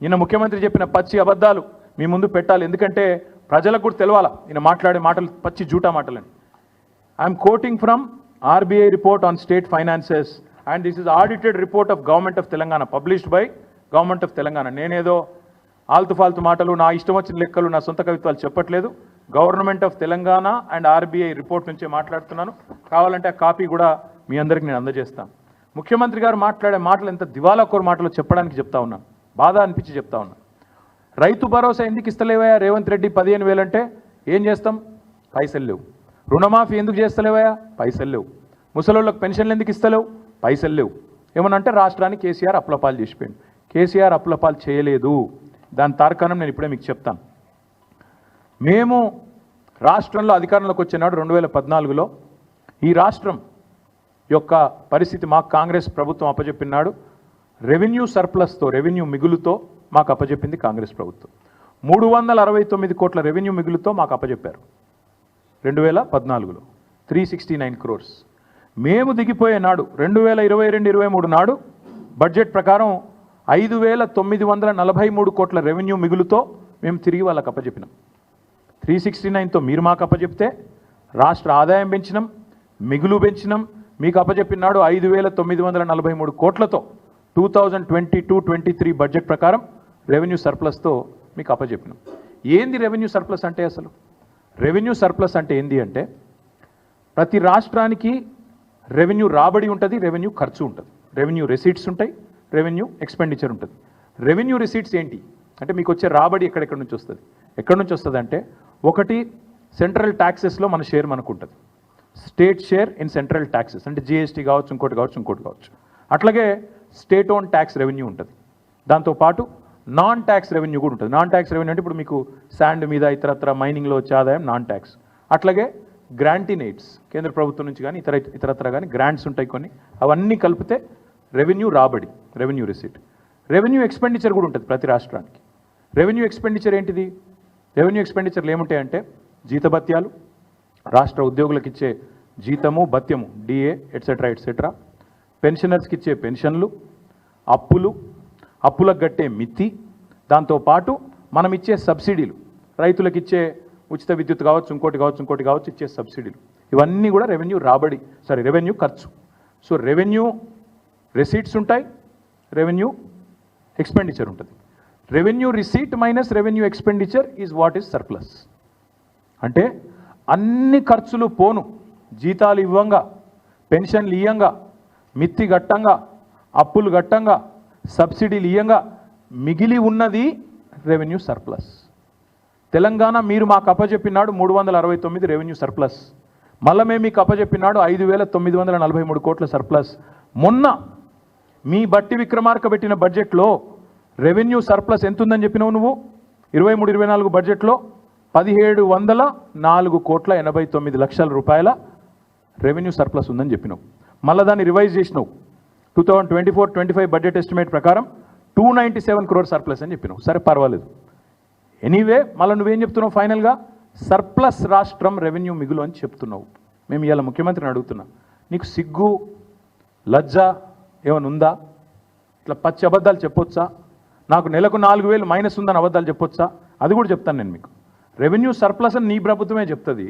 A: నిన్న ముఖ్యమంత్రి చెప్పిన పచ్చి అబద్ధాలు మీ ముందు పెట్టాలి, ఎందుకంటే ప్రజలకు కూడా తెలవాలా ఈయన మాట్లాడే మాటలు పచ్చి జూటా మాటలని. I'm quoting from RBI report on state finances and this is audited report of government of Telangana, published by government of Telangana. నేనేదో ఆల్తు ఫాల్తు మాటలు, నా ఇష్టం వచ్చిన లెక్కలు, నా సొంత కవిత్వాలు చెప్పట్లేదు. Government of Telangana and RBI report నుంచే మాట్లాడుతున్నాను. కావాలంటే ఆ కాపీ కూడా మీ అందరికీ నేను అందజేస్తాను. ముఖ్యమంత్రి గారు మాట్లాడే మాటలు ఎంత దివాలాకోరు మాటలు చెప్పడానికి చెప్తా ఉన్నాను, బాధ అనిపించి చెప్తా ఉన్నాను. రైతు భరోసా ఎందుకు ఇస్తలేవయా రేవంత్ రెడ్డి? 15,000 అంటే ఏం చేస్తాం? పైసలు లేవు. రుణమాఫీ ఎందుకు చేస్తలేవయా? పైసలు లేవు. ముసలోళ్ళకి పెన్షన్లు ఎందుకు ఇస్తలేవు? పైసలు లేవు. ఏమనంటే రాష్ట్రానికి కేసీఆర్ అప్పులపాలు చేసిపోయింది. కేసీఆర్ అప్పులపాలు చేయలేదు. దాని తార్కాణం నేను ఇప్పుడే మీకు చెప్తాను. మేము రాష్ట్రంలో అధికారంలోకి వచ్చినాడు 2014లో ఈ రాష్ట్రం యొక్క పరిస్థితి మాకు కాంగ్రెస్ ప్రభుత్వం అప్పచెప్పినాడు. రెవెన్యూ సర్ప్లస్తో, రెవెన్యూ మిగులుతో మాకు అప్పచెప్పింది కాంగ్రెస్ ప్రభుత్వం. 369 కోట్ల రెవెన్యూ మిగులుతో మాకు అప్పచెప్పారు 2014లో 369 crores. మేము దిగిపోయే నాడు 2022-23 నాడు బడ్జెట్ ప్రకారం 5,943 కోట్ల రెవెన్యూ మిగులుతో మేము తిరిగి వాళ్ళకి అప్పచెప్పినాం. 369తో మీరు మాకు అప్పచెప్తే రాష్ట్ర ఆదాయం పెంచినాం, మిగులు పెంచినాం. మీకు అప్పచెప్పినాడు 5,943 కోట్లతో 2022-23 బడ్జెట్ ప్రకారం రెవెన్యూ సర్ప్లస్తో మీకు అప్పచెప్పినాం. ఏంది రెవెన్యూ సర్ప్లస్ అంటే? అసలు రెవెన్యూ సర్ప్లస్ అంటే ఏంది అంటే, ప్రతి రాష్ట్రానికి రెవెన్యూ రాబడి ఉంటుంది, రెవెన్యూ ఖర్చు ఉంటుంది, రెవెన్యూ రెసీట్స్ ఉంటాయి, రెవెన్యూ ఎక్స్పెండిచర్ ఉంటుంది. రెవెన్యూ రెసీట్స్ ఏంటి అంటే, మీకు వచ్చే రాబడి ఎక్కడెక్కడి నుంచి వస్తుంది? ఎక్కడి నుంచి వస్తుంది అంటే, ఒకటి సెంట్రల్ ట్యాక్సెస్లో మన షేర్ మనకు ఉంటుంది, state share in central taxes అంటే జిఎస్టీ కావచ్చు, ఇంకోటి కావచ్చు. అట్లాగే స్టేట్ ఓన్ ట్యాక్స్ రెవెన్యూ ఉంటుంది. దాంతోపాటు నాన్ ట్యాక్స్ రెవెన్యూ కూడా ఉంటుంది. నాన్ ట్యాక్స్ రెవెన్యూ అంటే ఇప్పుడు మీకు శాండ్ మీద ఇతరత్ర మైనింగ్లో వచ్చే ఆదాయం నాన్ ట్యాక్స్. అట్లాగే గ్రాంటినేట్స్ కేంద్ర ప్రభుత్వం నుంచి కానీ ఇతరత్ర కానీ గ్రాంట్స్ ఉంటాయి కొన్ని, అవన్నీ కలిపితే రెవెన్యూ రాబడి, రెవెన్యూ రిసీట్. రెవెన్యూ ఎక్స్పెండిచర్ కూడా ఉంటుంది ప్రతి రాష్ట్రానికి. రెవెన్యూ ఎక్స్పెండిచర్ ఏంటిది? రెవెన్యూ ఎక్స్పెండిచర్లు ఏముంటాయంటే, జీతభత్యాలు, రాష్ట్ర ఉద్యోగులకు ఇచ్చే జీతము భత్యము డిఏ ఎట్సెట్రా, పెన్షనర్స్కి ఇచ్చే పెన్షన్లు, అప్పులకు కట్టే మిత్తి, దాంతోపాటు మనం ఇచ్చే సబ్సిడీలు, రైతులకు ఇచ్చే ఉచిత విద్యుత్ కావచ్చు, ఇంకోటి కావచ్చు ఇచ్చే సబ్సిడీలు, ఇవన్నీ కూడా రెవెన్యూ రాబడి, రెవెన్యూ ఖర్చు. సో రెవెన్యూ రెసీట్స్ ఉంటాయి, రెవెన్యూ ఎక్స్పెండిచర్ ఉంటుంది. Revenue receipt minus revenue expenditure is what is surplus. అంటే అన్ని ఖర్చులు పోను, జీతాలు ఇవ్వంగా, పెన్షన్లు ఇవ్వంగా, మిత్తి గట్టంగా, అప్పులు గట్టంగా, సబ్సిడీలు ఇయ్యంగా మిగిలి ఉన్నది రెవెన్యూ సర్ప్లస్. తెలంగాణ మీరు మాకు అప్పచెప్పినాడు 369 రెవెన్యూ సర్ప్లస్. మళ్ళీ మేము మీకు అప్పచెప్పినాడు 5,943 కోట్ల సర్ప్లస్. మొన్న మీ బట్టి విక్రమార్క పెట్టిన బడ్జెట్లో రెవెన్యూ సర్ప్లస్ ఎంత ఉందని చెప్పినావు నువ్వు? 23-24 బడ్జెట్లో 1,704 కోట్ల 89 లక్షల రూపాయల రెవెన్యూ సర్ప్లస్ ఉందని చెప్పినావు. మళ్ళీ దాన్ని రివైజ్ చేసినావు. 2024-25 బడ్జెట్ ఎస్టిమేట్ ప్రకారం 297 crore సర్ప్లస్ అని చెప్పినావు. సరే పర్వాలేదు. ఎనీవే మళ్ళీ నువ్వేం చెప్తున్నావు? ఫైనల్గా సర్ప్లస్ రాష్ట్రం రెవెన్యూ మిగులు అని చెప్తున్నావు. మేము ఇవాళ ముఖ్యమంత్రిని అడుగుతున్నా, నీకు సిగ్గు లజ్జ ఏమైనా ఉందా? ఇట్లా పచ్చి అబద్ధాలు చెప్పొచ్చా? నాకు నెలకు 4,000 మైనస్ ఉందని అబద్ధాలు చెప్పొచ్చా? అది కూడా చెప్తాను నేను మీకు. రెవెన్యూ సర్ప్లస్ అని నీ ప్రభుత్వమే చెప్తుంది.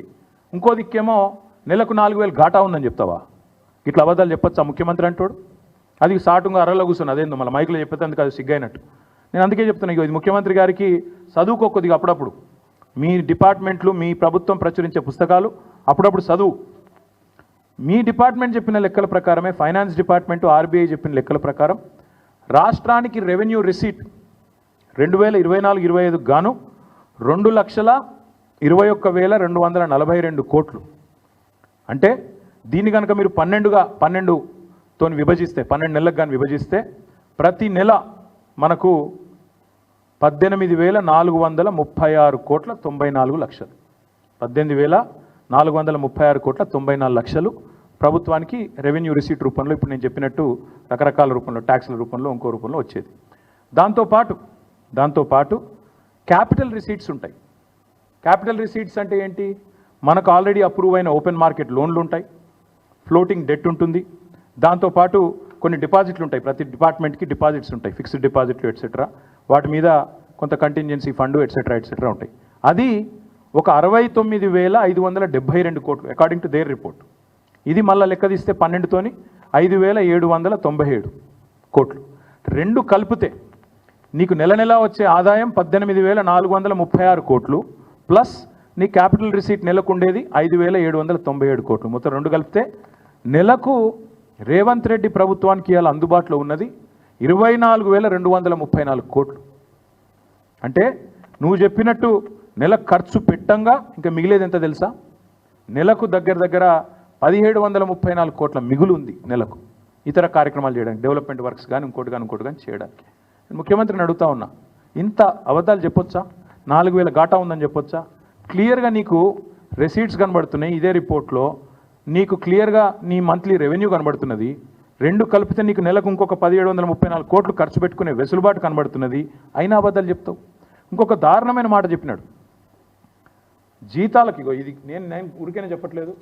A: ఇంకో దిక్కేమో నెలకు 4,000 ఘాటా ఉందని చెప్తావా? ఇట్లా అబద్ధాలు చెప్పొచ్చా ముఖ్యమంత్రి అంటాడు? అది సాటుగా అర్రలో కూర్చొని అదేందో మళ్ళీ మైకులో చెప్పేది అందుకు అది సిగ్గైనట్టు. నేను అందుకే చెప్తున్నా, ఇది ముఖ్యమంత్రి గారికి చదువుకోకొద్దిగా అప్పుడప్పుడు మీ డిపార్ట్మెంట్లు మీ ప్రభుత్వం ప్రచురించే పుస్తకాలు అప్పుడప్పుడు చదువు. మీ డిపార్ట్మెంట్ చెప్పిన లెక్కల ప్రకారమే, ఫైనాన్స్ డిపార్ట్మెంటు ఆర్బీఐ చెప్పిన లెక్కల ప్రకారం రాష్ట్రానికి రెవెన్యూ రిసీట్ 2024-25 గాను 2,21,242 కోట్లు. అంటే దీన్ని కనుక మీరు 12తో విభజిస్తే, 12 నెలలకు కానీ విభజిస్తే ప్రతి నెల మనకు 18,436 కోట్ల 94 లక్షలు. 18,436 కోట్ల 94 లక్షలు ప్రభుత్వానికి రెవెన్యూ రిసీట్ రూపంలో, ఇప్పుడు నేను చెప్పినట్టు రకరకాల రూపంలో, ట్యాక్స్ల రూపంలో, ఇంకో రూపంలో వచ్చేది. దాంతోపాటు క్యాపిటల్ రిసీట్స్ ఉంటాయి. క్యాపిటల్ రిసీట్స్ అంటే ఏంటి? మనకు ఆల్రెడీ అప్రూవ్ అయిన ఓపెన్ మార్కెట్ లోన్లు ఉంటాయి, ఫ్లోటింగ్ డెట్ ఉంటుంది, దాంతోపాటు కొన్ని డిపాజిట్లు ఉంటాయి. ప్రతి డిపార్ట్మెంట్కి డిపాజిట్స్ ఉంటాయి, ఫిక్స్డ్ డిపాజిట్లు ఎట్సెట్రా. వాటి మీద కొంత కంటింజెన్సీ ఫండ్ ఎట్సెట్రా ఉంటాయి. అది ఒక 69,572 కోట్లు అకార్డింగ్ టు దేర్ రిపోర్ట్. ఇది మళ్ళీ లెక్క తీస్తే 12తోని 5,797 కోట్లు. రెండు కలిపితే నీకు నెల నెలా వచ్చే ఆదాయం 18,436 కోట్లు ప్లస్ నీ క్యాపిటల్ రిసీట్ నెలకు ఉండేది 5,797 కోట్లు. మొత్తం రెండు కలిపితే నెలకు రేవంత్ రెడ్డి ప్రభుత్వానికి ఇవాళ అందుబాటులో ఉన్నది 24,234 కోట్లు. అంటే నువ్వు చెప్పినట్టు నెల ఖర్చు పెట్టంగా ఇంకా మిగిలేది ఎంత తెలుసా? నెలకు దగ్గర 1,734 కోట్ల మిగులు ఉంది నెలకు ఇతర కార్యక్రమాలు చేయడానికి, డెవలప్మెంట్ వర్క్స్ కానీ ఇంకోటి కానీ చేయడానికి. ముఖ్యమంత్రిని అడుగుతా ఉన్నా, ఇంత అబద్ధాలు చెప్పొచ్చా? 4,000 ఘాటా ఉందని చెప్పొచ్చా? క్లియర్గా నీకు రెసీట్స్ కనబడుతున్నాయి ఇదే రిపోర్ట్లో, నీకు క్లియర్గా నీ మంత్లీ రెవెన్యూ కనబడుతున్నది. రెండు కలిపితే నీకు నెలకు ఇంకొక 1,734 కోట్లు ఖర్చు పెట్టుకునే వెసులుబాటు కనబడుతున్నది. అయినా అబద్ధాలు చెప్తావు. ఇంకొక దారుణమైన మాట చెప్పినాడు, జీతాలకి. ఇది నేను ఊరికైనా చెప్పట్లేదు,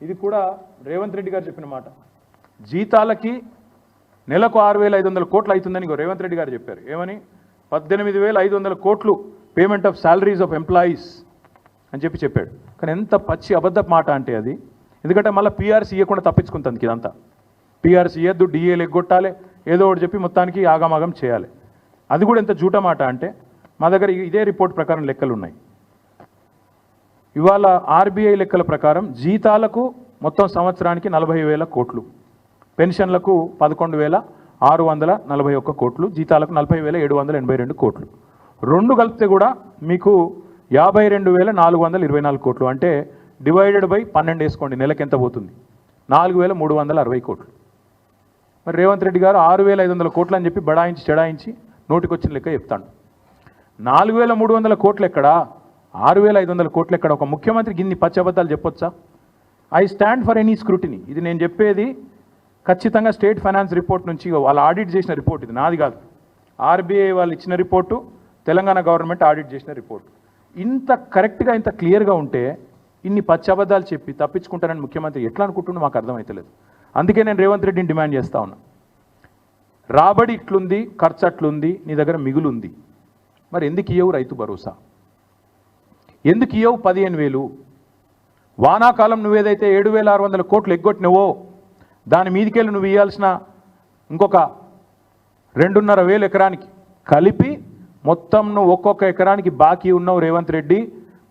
A: ఇది కూడా రేవంత్ రెడ్డి గారు చెప్పిన మాట. జీతాలకి నెలకు 6,500 కోట్లు అవుతుందని రేవంత్ రెడ్డి గారు చెప్పారు. ఏమని? 18,500 కోట్లు payment of salaries of employees అని చెప్పాడు. కానీ ఎంత పచ్చి అబద్ధపు మాట అంటే అది. ఎందుకంటే మళ్ళీ పీఆర్సీ ఇవ్వకుండా తప్పించుకుంటుంది ఇదంతా. పీఆర్సీ ఇవ్వద్దు, డిఏలు ఎగ్గొట్టాలి, ఏదో ఒకటి చెప్పి మొత్తానికి ఆగమాగం చేయాలి. అది కూడా ఎంత జూట మాట అంటే, మా దగ్గర ఇదే రిపోర్ట్ ప్రకారం లెక్కలు ఉన్నాయి. ఇవాళ ఆర్బీఐ లెక్కల ప్రకారం జీతాలకు మొత్తం సంవత్సరానికి 40,000 కోట్లు, పెన్షన్లకు 11,641 కోట్లు, జీతాలకు 40,782 కోట్లు. రెండు కలిపితే కూడా మీకు 52,424 కోట్లు. అంటే డివైడెడ్ బై 12 వేసుకోండి, నెలకి ఎంత పోతుంది? 4,360 కోట్లు. మరి రేవంత్ రెడ్డి గారు 6,500 కోట్లు అని చెప్పి బడాయించి చెడాయించి నోటికొచ్చిన లెక్క చెప్తాడు. 4,300 కోట్లు ఎక్కడా? 6,500 కోట్లు ఎక్కడ? ఒక ముఖ్యమంత్రికి ఇన్ని పచ్చి అబద్ధాలు చెప్పొచ్చా? I stand for any scrutiny. ఇది నేను చెప్పేది ఖచ్చితంగా స్టేట్ ఫైనాన్స్ రిపోర్ట్ నుంచి, వాళ్ళు ఆడిట్ చేసిన రిపోర్ట్, ఇది నాది కాదు. ఆర్బీఐ వాళ్ళు ఇచ్చిన రిపోర్టు, తెలంగాణ గవర్నమెంట్ ఆడిట్ చేసిన రిపోర్ట్. ఇంత కరెక్ట్గా ఇంత క్లియర్గా ఉంటే ఇన్ని పచ్చి అబద్ధాలు చెప్పి తప్పించుకుంటారని ముఖ్యమంత్రి ఎట్లా అనుకుంటుండో మాకు అర్థమవుతలేదు. అందుకే నేను రేవంత్ రెడ్డిని డిమాండ్ చేస్తా ఉన్నా, రాబడి ఇట్లుంది, ఖర్చు అట్లుంది, నీ దగ్గర మిగులుంది, మరి ఎందుకు ఇయ్యవు రైతు భరోసా? ఎందుకు ఇయ్యవు 15,000? వానాకాలం నువ్వేదైతే 7,600 కోట్లు ఎగ్గొట్టినవో దాని మీదికెళ్ళి నువ్వు ఇవ్వాల్సిన ఇంకొక 2,500 ఎకరానికి కలిపి మొత్తం నువ్వు ఒక్కొక్క ఎకరానికి బాకీ ఉన్నావు రేవంత్ రెడ్డి.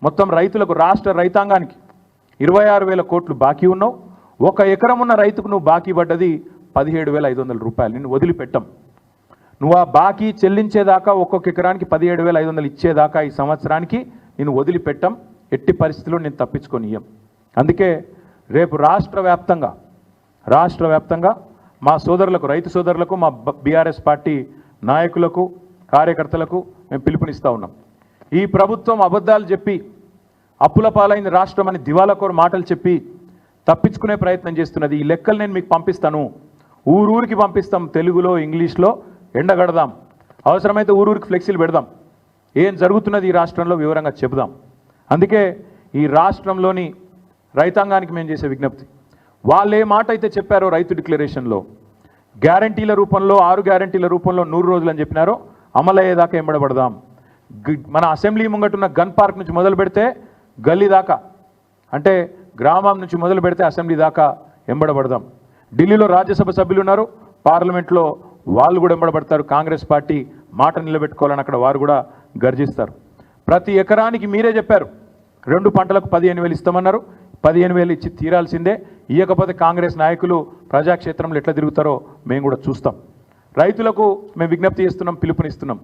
A: మొత్తం రైతులకు, రాష్ట్ర రైతాంగానికి 26,000 కోట్లు బాకీ ఉన్నావు. ఒక ఎకరం ఉన్న రైతుకు నువ్వు బాకీ పడ్డది 17,500 రూపాయలు. నిన్ను వదిలిపెట్టం. నువ్వు ఆ బాకీ చెల్లించేదాకా ఒక్కొక్క ఎకరానికి 17,500 ఇచ్చేదాకా ఈ సంవత్సరానికి నేను వదిలిపెట్టం. ఎట్టి పరిస్థితుల్లో నేను తప్పించుకొని ఇయ్యం. అందుకే రేపు రాష్ట్ర వ్యాప్తంగా మా సోదరులకు, రైతు సోదరులకు, మా బీఆర్ఎస్ పార్టీ నాయకులకు, కార్యకర్తలకు మేము పిలుపునిస్తూ ఉన్నాం. ఈ ప్రభుత్వం అబద్ధాలు చెప్పి అప్పుల పాలైన రాష్ట్రం అని దివాలాకోరు మాటలు చెప్పి తప్పించుకునే ప్రయత్నం చేస్తున్నది. ఈ లెక్కలు నేను మీకు పంపిస్తాను. ఊరూరికి పంపిస్తాం. తెలుగులో, ఇంగ్లీష్లో ఎండగడదాం. అవసరమైతే ఊరూరికి ఫ్లెక్సీలు పెడదాం. ఏం జరుగుతున్నది ఈ రాష్ట్రంలో వివరంగా చెబుదాం. అందుకే ఈ రాష్ట్రంలోని రైతాంగానికి మేము చేసే విజ్ఞప్తి, వాళ్ళు ఏ మాట అయితే చెప్పారో రైతు డిక్లరేషన్లో గ్యారంటీల రూపంలో, 6 గ్యారంటీల రూపంలో 100 రోజులు అని చెప్పినారో అమలయ్యేదాకా ఎంబడబడదాం. మన అసెంబ్లీ ముంగటున్న గన్ పార్క్ నుంచి మొదలు పెడితే గల్లీ దాకా, అంటే గ్రామం నుంచి మొదలు పెడితే అసెంబ్లీ దాకా ఎంబడబడదాం. ఢిల్లీలో రాజ్యసభ సభ్యులు ఉన్నారు, పార్లమెంట్లో వాళ్ళు కూడా ఎంబడబడతారు. కాంగ్రెస్ పార్టీ మాట నిలబెట్టుకోవాలని అక్కడ వారు కూడా గర్జిస్తారు. ప్రతి ఎకరానికి మీరే చెప్పారు 2 పంటలకు 15,000 ఇస్తామన్నారు. 15,000 ఇచ్చి తీరాల్సిందే. ఇవ్వకపోతే కాంగ్రెస్ నాయకులు ప్రజాక్షేత్రంలో ఎట్లా తిరుగుతారో మేము కూడా చూస్తాం. రైతులకు మేము విజ్ఞప్తి చేస్తున్నాం, పిలుపునిస్తున్నాం.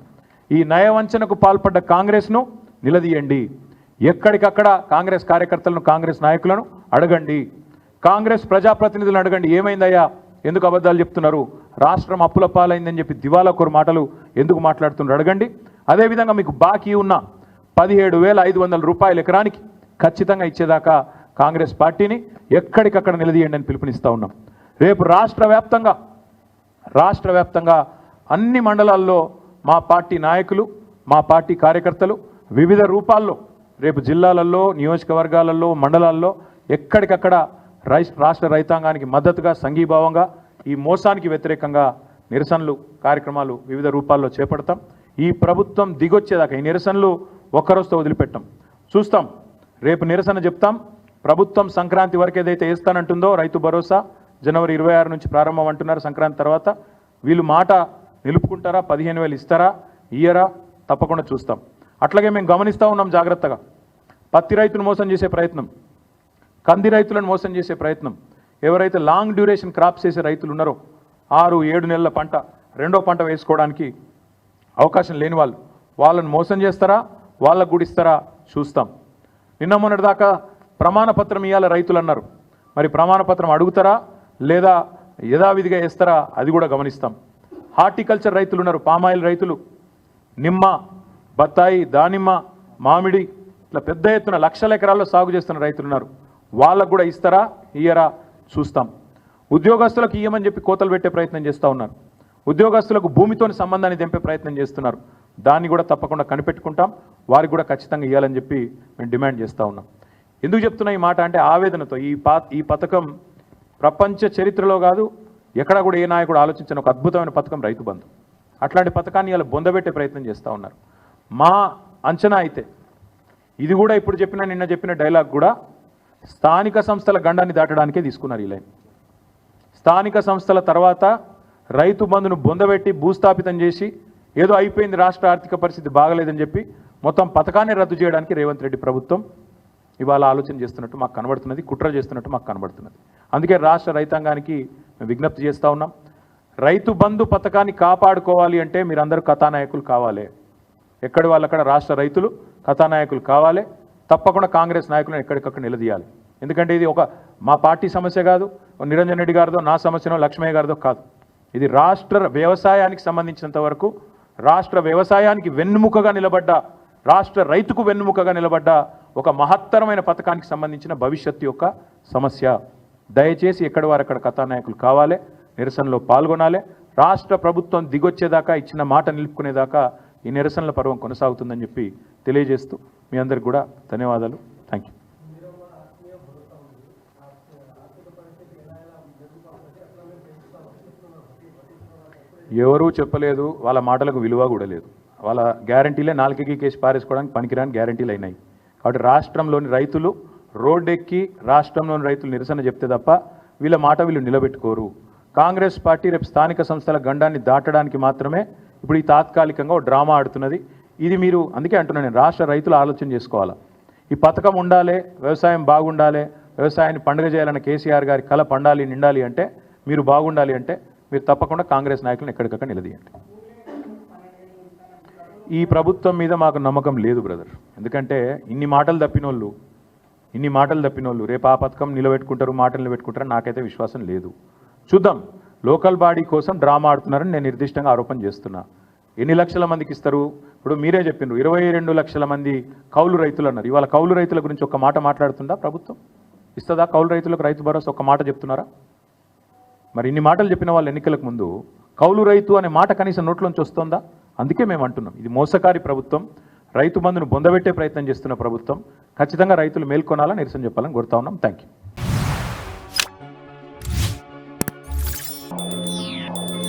A: ఈ నయవంచనకు పాల్పడ్డ కాంగ్రెస్ను నిలదీయండి. ఎక్కడికక్కడ కాంగ్రెస్ కార్యకర్తలను, కాంగ్రెస్ నాయకులను అడగండి. కాంగ్రెస్ ప్రజాప్రతినిధులను అడగండి, ఏమైందయ్యా, ఎందుకు అబద్ధాలు చెప్తున్నారు, రాష్ట్రం అప్పుల పాలైందని చెప్పి దివాలాకోరు మాటలు ఎందుకు మాట్లాడుతున్నారు అడగండి. అదేవిధంగా మీకు బాకీ ఉన్న 17,500 రూపాయలు ఎకరానికి ఖచ్చితంగా ఇచ్చేదాకా కాంగ్రెస్ పార్టీని ఎక్కడికక్కడ నిలదీయండి అని పిలుపునిస్తూ ఉన్నాం. రేపు రాష్ట్ర వ్యాప్తంగా అన్ని మండలాల్లో మా పార్టీ నాయకులు, మా పార్టీ కార్యకర్తలు వివిధ రూపాల్లో రేపు జిల్లాలలో, నియోజకవర్గాలలో, మండలాల్లో ఎక్కడికక్కడ రాష్ట్ర రైతాంగానికి మద్దతుగా, సంఘీభావంగా, ఈ మోసానికి వ్యతిరేకంగా నిరసనలు కార్యక్రమాలు వివిధ రూపాల్లో చేపడతాం. ఈ ప్రభుత్వం దిగొచ్చేదాకా ఈ నిరసనలు ఒక్కరోజుతో వదిలిపెట్టాం. చూస్తాం, రేపు నిరసన చెప్తాం. ప్రభుత్వం సంక్రాంతి వరకు ఏదైతే వేస్తానంటుందో రైతు భరోసా జనవరి 26 నుంచి ప్రారంభం అంటున్నారు. సంక్రాంతి తర్వాత వీళ్ళు మాట నిలుపుకుంటారా, 15,000 ఇస్తారా, ఇయ్యరా, తప్పకుండా చూస్తాం. అట్లాగే మేము గమనిస్తూ ఉన్నాం జాగ్రత్తగా. పత్తి రైతును మోసం చేసే ప్రయత్నం, కంది రైతులను మోసం చేసే ప్రయత్నం, ఎవరైతే లాంగ్ డ్యూరేషన్ క్రాప్స్ చేసే రైతులు ఉన్నారో 6-7 నెలల పంట, 2వ పంట వేసుకోవడానికి అవకాశం లేని వాళ్ళను మోసం చేస్తారా, వాళ్ళకు కూడా ఇస్తారా చూస్తాం. నిన్న మొన్నటిదాకా ప్రమాణపత్రం ఇవ్వాలి రైతులు అన్నారు. మరి ప్రమాణపత్రం అడుగుతారా లేదా యథావిధిగా వేస్తారా అది కూడా గమనిస్తాం. హార్టికల్చర్ రైతులు ఉన్నారు, పామాయిల్ రైతులు, నిమ్మ, బత్తాయి, దానిమ్మ, మామిడి, ఇట్లా పెద్ద ఎత్తున లక్షల ఎకరాల్లో సాగు చేస్తున్న రైతులు ఉన్నారు. వాళ్ళకు కూడా ఇస్తారా, ఇయ్యరా చూస్తాం. ఉద్యోగస్తులకు ఇయ్యమని చెప్పి కోతలు పెట్టే ప్రయత్నం చేస్తూ ఉన్నారు. ఉద్యోగస్తులకు భూమితోని సంబంధాన్ని తెంపే ప్రయత్నం చేస్తున్నారు. దాన్ని కూడా తప్పకుండా కనిపెట్టుకుంటాం. వారికి కూడా ఖచ్చితంగా ఇవ్వాలని చెప్పి మేము డిమాండ్ చేస్తూ ఉన్నాం. ఎందుకు చెప్తున్నా ఈ మాట అంటే ఆవేదనతో. ఈ పథకం ప్రపంచ చరిత్రలో కాదు, ఎక్కడా కూడా ఏ నాయకుడు ఆలోచించిన ఒక అద్భుతమైన పథకం రైతు బంధు. అట్లాంటి పథకాన్ని ఇలా బొందబెట్టే ప్రయత్నం చేస్తూ ఉన్నారు. మా అంచనా అయితే ఇది కూడా ఇప్పుడు నిన్న చెప్పిన డైలాగ్ కూడా స్థానిక సంస్థల గండాన్ని దాటడానికే తీసుకున్నారు ఈ లైన్. స్థానిక సంస్థల తర్వాత రైతు బంధును బొందబెట్టి భూస్థాపితం చేసి ఏదో అయిపోయింది, రాష్ట్ర ఆర్థిక పరిస్థితి బాగలేదని చెప్పి మొత్తం పథకాన్ని రద్దు చేయడానికి రేవంత్ రెడ్డి ప్రభుత్వం ఇవాళ ఆలోచన చేస్తున్నట్టు మాకు కనబడుతున్నది, కుట్ర చేస్తున్నట్టు మాకు కనబడుతున్నది. అందుకే రాష్ట్ర రైతాంగానికి మేము విజ్ఞప్తి చేస్తూ ఉన్నాం, రైతు బంధు పథకాన్ని కాపాడుకోవాలి అంటే మీరందరూ కథానాయకులు కావాలి. ఎక్కడి వాళ్ళక్కడ రాష్ట్ర రైతులు కథానాయకులు కావాలి. తప్పకుండా కాంగ్రెస్ నాయకులను ఎక్కడికక్కడ నిలదీయాలి. ఎందుకంటే ఇది ఒక మా పార్టీ సమస్య కాదు, నిరంజన్ రెడ్డి గారిదో, నా సమస్యనో, లక్ష్మయ్య గారిదో కాదు. ఇది రాష్ట్ర వ్యవసాయానికి సంబంధించినంత వరకు రాష్ట్ర వ్యవసాయానికి వెన్నుముకగా నిలబడ్డ, రాష్ట్ర రైతుకు వెన్నుముకగా నిలబడ్డ ఒక మహత్తరమైన పథకానికి సంబంధించిన భవిష్యత్తు యొక్క సమస్య. దయచేసి ఎక్కడి వారు అక్కడ కథానాయకులు కావాలి, నిరసనలో పాల్గొనాలి. రాష్ట్ర ప్రభుత్వం దిగొచ్చేదాకా, ఇచ్చిన మాట నిలుపుకునేదాకా ఈ నిరసనల పర్వం కొనసాగుతుందని చెప్పి తెలియజేస్తూ మీ అందరికి కూడా ధన్యవాదాలు. Thank you. ఎవరూ చెప్పలేదు, వాళ్ళ మాటలకు విలువ కూడా లేదు. వాళ్ళ గ్యారంటీలే నాలుగుకి కేసు పారేసుకోవడానికి పనికిరాని గ్యారంటీలు అయినాయి. కాబట్టి రాష్ట్రంలోని రైతులు రోడ్డెక్కి రాష్ట్రంలోని రైతులు నిరసన చెప్తే తప్ప వీళ్ళ మాట వీళ్ళు నిలబెట్టుకోరు. కాంగ్రెస్ పార్టీ రేపు స్థానిక సంస్థల గండాన్ని దాటడానికి మాత్రమే ఇప్పుడు ఈ తాత్కాలికంగా ఒక డ్రామా ఆడుతున్నది. ఇది మీరు అందుకే అంటున్నాను నేను, రాష్ట్ర రైతులు ఆలోచన చేసుకోవాలా. ఈ పథకం ఉండాలి, వ్యవసాయం బాగుండాలి, వ్యవసాయాన్ని పండుగ చేయాలన్న కేసీఆర్ గారి కళ పండాలి, నిండాలి అంటే మీరు బాగుండాలి అంటే మీరు తప్పకుండా కాంగ్రెస్ నాయకులను ఎక్కడికక్కడ నిలదీయండి. ఈ ప్రభుత్వం మీద మాకు నమ్మకం లేదు బ్రదర్. ఎందుకంటే ఇన్ని మాటలు తప్పినోళ్ళు రేపు ఆ పథకం నిలబెట్టుకుంటారు, మాటలు నిలబెట్టుకుంటారని నాకైతే విశ్వాసం లేదు. చూద్దాం. లోకల్ బాడీ కోసం డ్రామా ఆడుతున్నారని నేను నిర్దిష్టంగా ఆరోపణ చేస్తున్నా. ఎన్ని లక్షల మందికి ఇస్తారు? ఇప్పుడు మీరే చెప్పిండ్రు 22 లక్షల మంది కౌలు రైతులు అన్నారు. ఇవాళ కౌలు రైతుల గురించి ఒక్క మాట మాట్లాడుతుందా ప్రభుత్వం? ఇస్తుందా కౌలు రైతులకు రైతు భరోసా? ఒక్క మాట చెప్తున్నారా? మరి ఇన్ని మాటలు చెప్పిన వాళ్ళు ఎన్నికలకు ముందు కౌలు రైతు అనే మాట కనీసం నోట్లోంచి వస్తుందా? అందుకే మేము అంటున్నాం, ఇది మోసకారి ప్రభుత్వం, రైతు బంధును బొందబెట్టే ప్రయత్నం చేస్తున్న ప్రభుత్వం. ఖచ్చితంగా రైతులు మేల్కొనాలని నిరసన చెప్పాలని కోరుతా ఉన్నాం. Thank you.